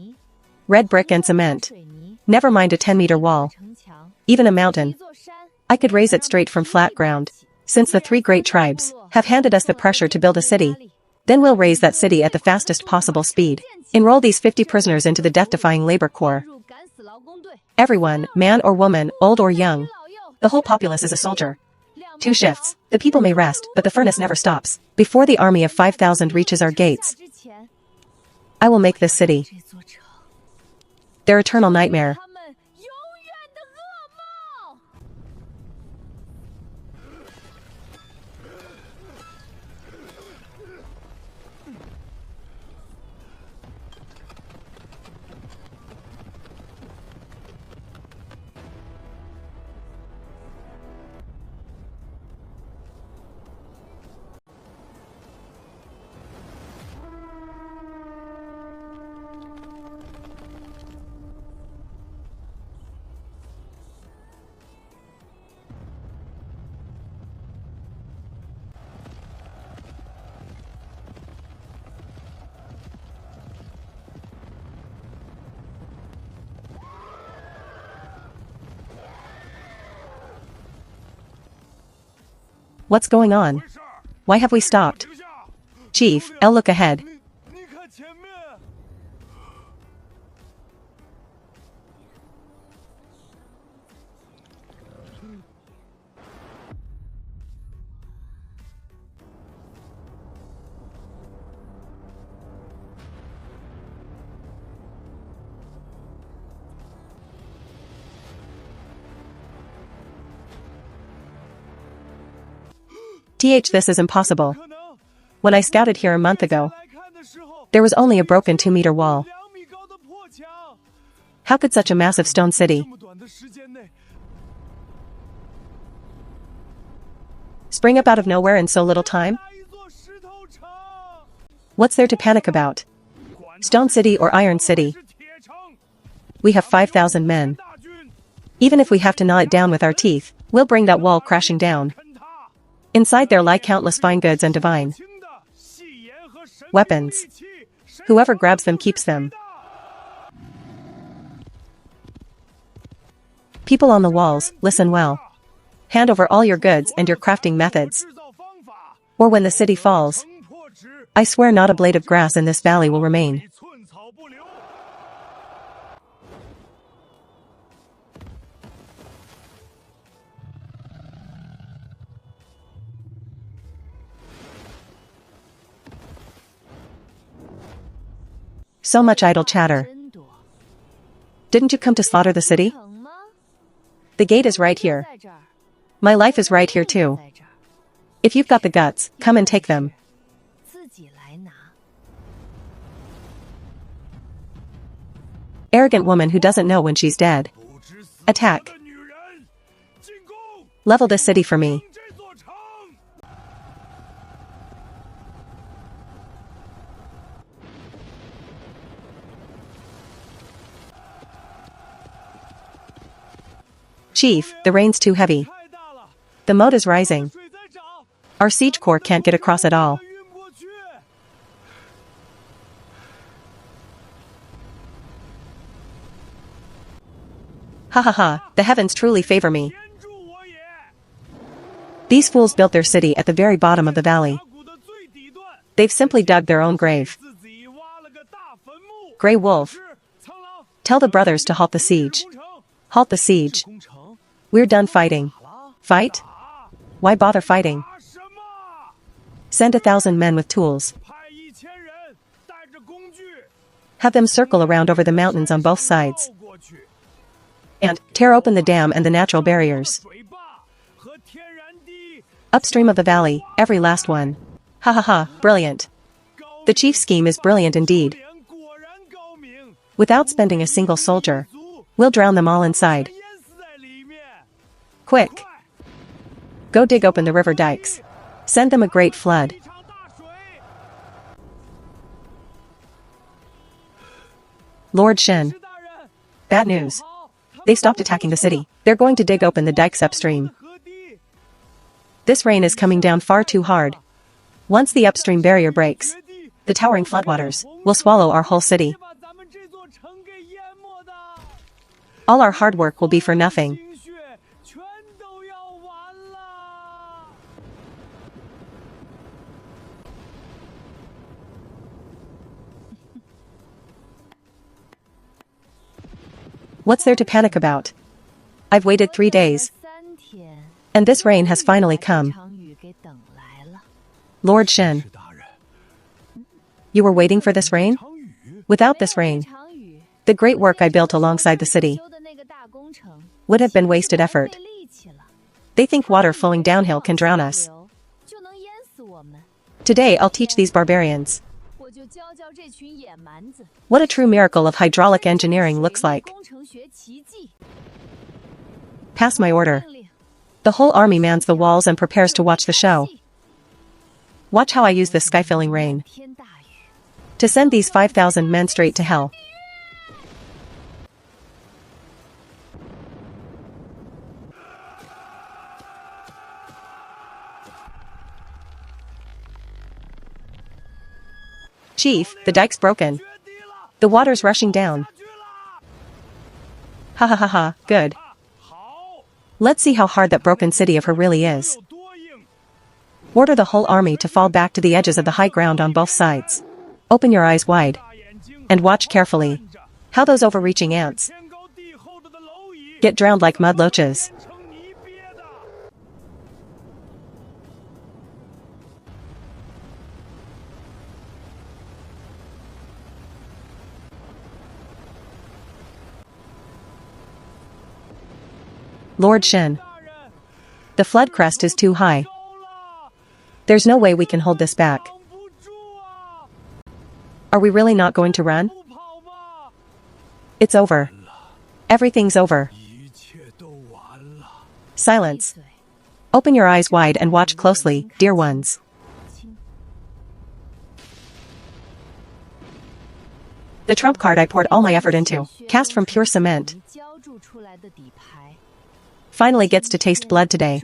Red brick and cement. Never mind a 10-meter wall. Even a mountain. I could raise it straight from flat ground. Since the 3 great tribes have handed us the pressure to build a city, then we'll raise that city at the fastest possible speed. Enroll these 50 prisoners into the death-defying labor corps. Everyone, man or woman, old or young. The whole populace is a soldier. 2 shifts. The people may rest, but the furnace never stops. Before the army of 5,000 reaches our gates, I will make this city their eternal nightmare. What's going on? Why have we stopped? Chief, I'll look ahead. This is impossible. When I scouted here a month ago, there was only a broken 2-meter wall. How could such a massive stone city spring up out of nowhere in so little time? What's there to panic about? Stone City or Iron City? We have 5,000 men. Even if we have to gnaw it down with our teeth, we'll bring that wall crashing down. Inside there lie countless fine goods and divine weapons. Whoever grabs them keeps them. People on the walls, listen well. Hand over all your goods and your crafting methods. Or when the city falls, I swear not a blade of grass in this valley will remain. So much idle chatter. Didn't you come to slaughter the city? The gate is right here. My life is right here too. If you've got the guts, come and take them. Arrogant woman who doesn't know when she's dead. Attack. Level this city for me. Chief, the rain's too heavy. The moat is rising. Our siege corps can't get across at all. Ha ha ha, the heavens truly favor me. These fools built their city at the very bottom of the valley. They've simply dug their own grave. Grey Wolf, tell the brothers to halt the siege. Halt the siege. We're done fighting. Fight? Why bother fighting? Send 1,000 men with tools. Have them circle around over the mountains on both sides. And tear open the dam and the natural barriers. Upstream of the valley, every last one. Ha ha ha, brilliant. The chief's scheme is brilliant indeed. Without spending a single soldier, we'll drown them all inside. Quick! Go dig open the river dikes. Send them a great flood. Lord Shen. Bad news. They stopped attacking the city. They're going to dig open the dikes upstream. This rain is coming down far too hard. Once the upstream barrier breaks, the towering floodwaters will swallow our whole city. All our hard work will be for nothing. What's there to panic about? I've waited 3 days. And this rain has finally come. Lord Shen. You were waiting for this rain? Without this rain, the great work I built alongside the city would have been wasted effort. They think water flowing downhill can drown us. Today I'll teach these barbarians what a true miracle of hydraulic engineering looks like. Pass my order. The whole army mans the walls and prepares to watch the show. Watch how I use this sky-filling rain to send these 5,000 men straight to hell. Chief, the dike's broken. The water's rushing down. Ha ha ha ha, good. Let's see how hard that broken city of her really is. Order the whole army to fall back to the edges of the high ground on both sides. Open your eyes wide. And watch carefully how those overreaching ants get drowned like mud loaches. Lord Shen. The flood crest is too high. There's no way we can hold this back. Are we really not going to run? It's over. Everything's over. Silence. Open your eyes wide and watch closely, dear ones. The trump card I poured all my effort into, cast from pure cement, finally gets to taste blood today.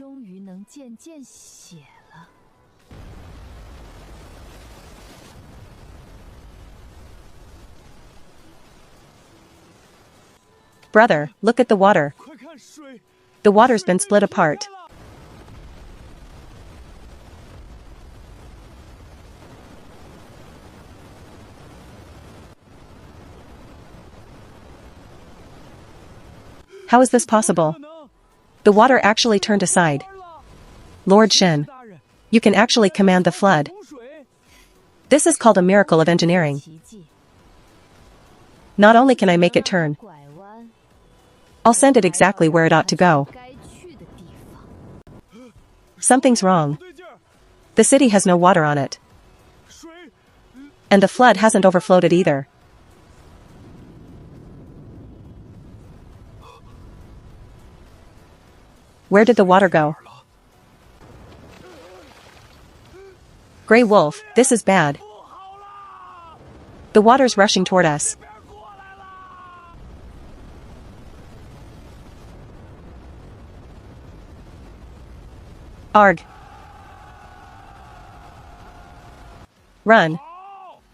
Brother, look at the water. The water's been split apart. How is this possible? The water actually turned aside. Lord Shen, you can actually command the flood. This is called a miracle of engineering. Not only can I make it turn, I'll send it exactly where it ought to go. Something's wrong. The city has no water on it. And the flood hasn't overflowed it either. Where did the water go? Grey Wolf, this is bad. The water's rushing toward us. Arg. Run.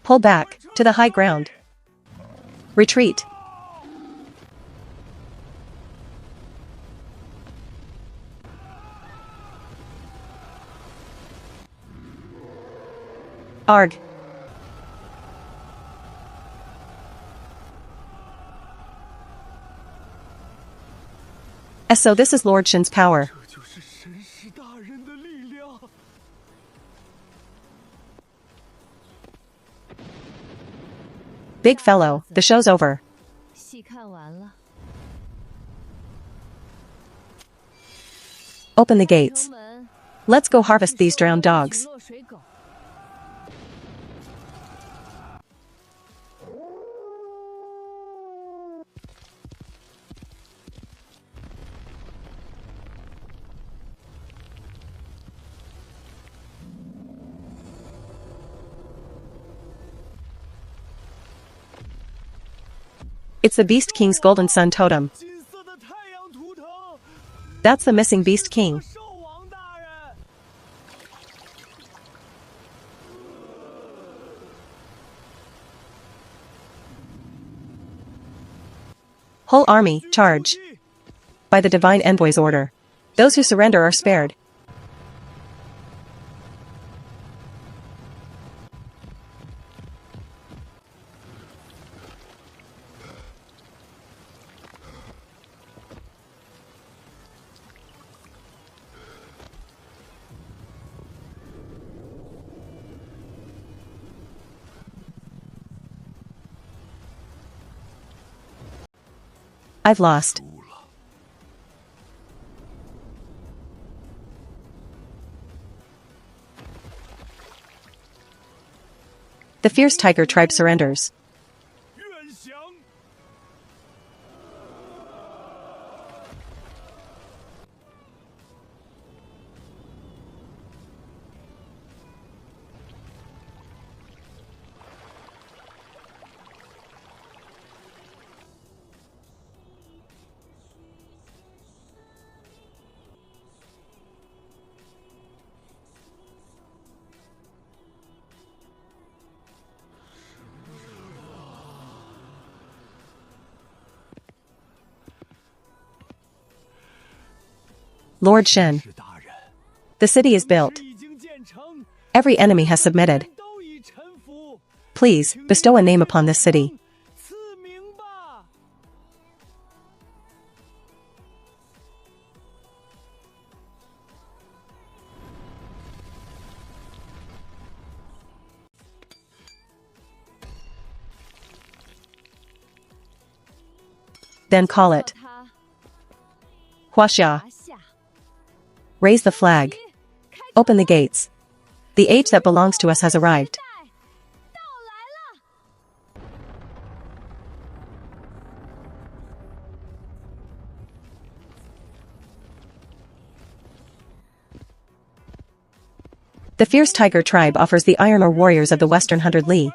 Pull back, to the high ground. Retreat. Arg. So this is Lord Shen's power. Big fellow, the show's over. Open the gates. Let's go harvest these drowned dogs. It's the Beast King's golden sun totem. That's the missing Beast King. Whole army, charge. By the divine envoy's order. Those who surrender are spared. I've lost. The fierce tiger tribe surrenders. Lord Shen. The city is built. Every enemy has submitted. Please, bestow a name upon this city. Then call it Huaxia. Raise the flag. Open the gates. The age that belongs to us has arrived. The fierce tiger tribe offers the iron ore warriors of the Western 100 Li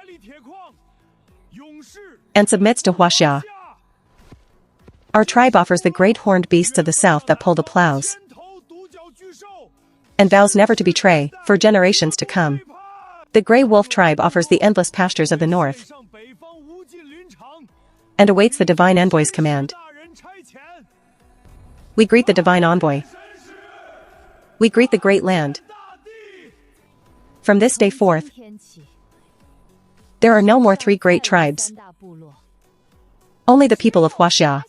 and submits to Huaxia. Our tribe offers the great horned beasts of the south that pull the plows and vows never to betray, for generations to come. The Grey Wolf tribe offers the endless pastures of the north and awaits the divine envoy's command. We greet the divine envoy. We greet the great land. From this day forth, there are no more three great tribes. Only the people of Huaxia.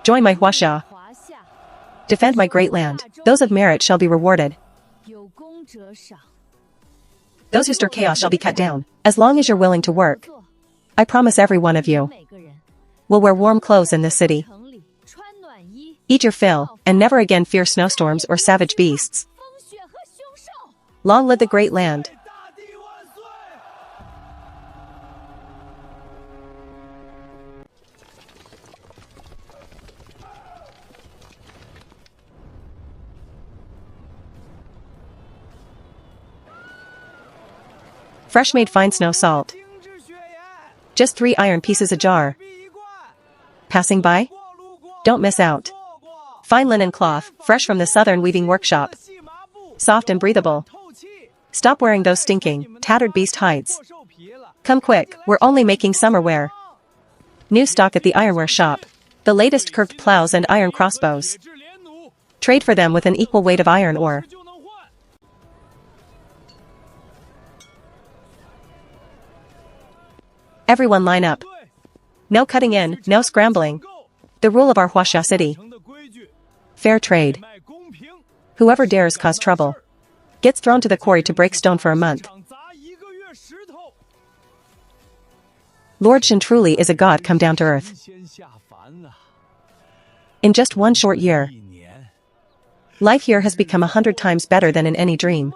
Join my Huaxia. Defend my great land. Those of merit shall be rewarded. Those who stir chaos shall be cut down. As long as you're willing to work, I promise every one of you will wear warm clothes in this city. Eat your fill, and never again fear snowstorms or savage beasts. Long live the great land. Fresh made fine snow salt. Just 3 iron pieces a jar. Passing by? Don't miss out. Fine linen cloth, fresh from the southern weaving workshop. Soft and breathable. Stop wearing those stinking, tattered beast hides. Come quick, we're only making summer wear. New stock at the ironware shop. The latest curved plows and iron crossbows. Trade for them with an equal weight of iron ore. Everyone line up. No cutting in, no scrambling. The rule of our Huaxia city. Fair trade. Whoever dares cause trouble gets thrown to the quarry to break stone for a month. Lord Shen truly is a god come down to earth. In just one short year, life here has become 100 times better than in any dream.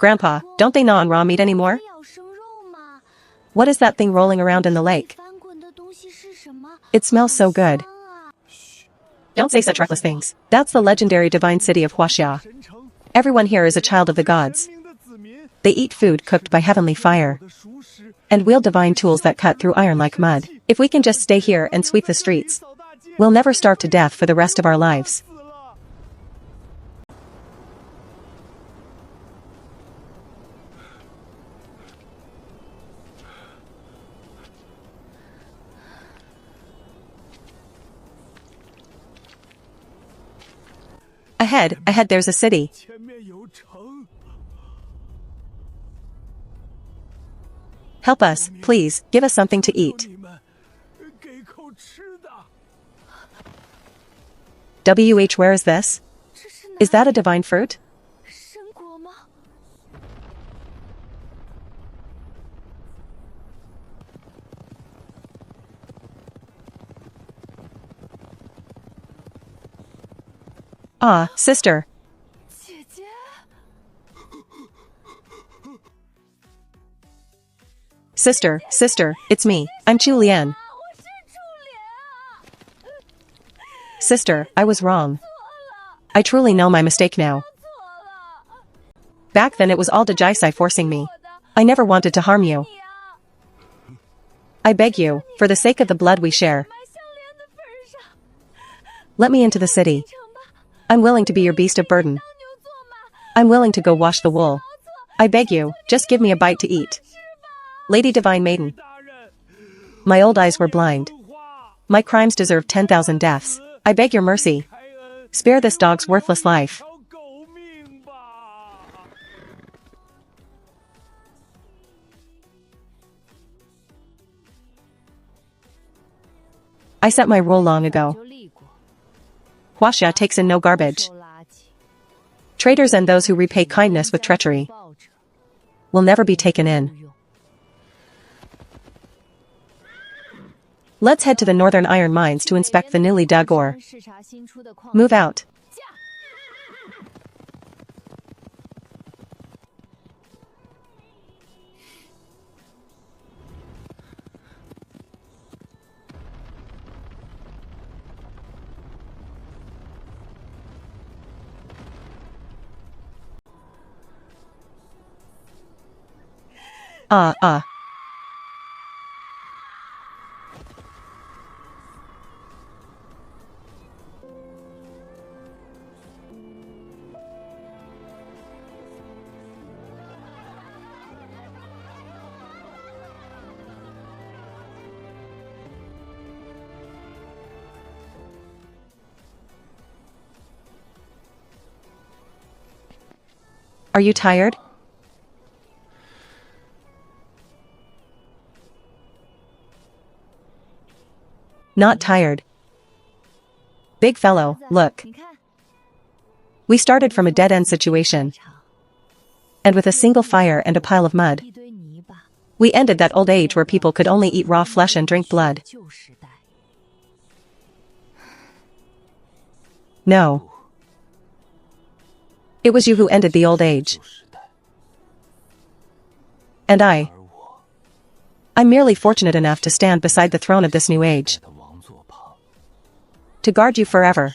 Grandpa, don't they gnaw on raw meat anymore? What is that thing rolling around in the lake? It smells so good. Don't say such reckless things. That's the legendary divine city of Huaxia. Everyone here is a child of the gods. They eat food cooked by heavenly fire and wield divine tools that cut through iron like mud. If we can just stay here and sweep the streets, we'll never starve to death for the rest of our lives. Ahead there's a city. Help us, please, give us something to eat. Where is this? Is that a divine fruit? Ah, sister. Sister, it's me. I'm Chu Lian. Sister, I was wrong. I truly know my mistake now. Back then it was all Dajisai forcing me. I never wanted to harm you. I beg you, for the sake of the blood we share, let me into the city. I'm willing to be your beast of burden. I'm willing to go wash the wool. I beg you, just give me a bite to eat. Lady Divine Maiden. My old eyes were blind. My crimes deserve 10,000 deaths. I beg your mercy. Spare this dog's worthless life. I set my rule long ago. Huaxia takes in no garbage. Traitors and those who repay kindness with treachery will never be taken in. Let's head to the northern iron mines to inspect the newly dug ore. Move out. Are you tired? Not tired. Big fellow, look. We started from a dead-end situation. And with a single fire and a pile of mud, we ended that old age where people could only eat raw flesh and drink blood. No. It was you who ended the old age. And I'm merely fortunate enough to stand beside the throne of this new age. To guard you forever.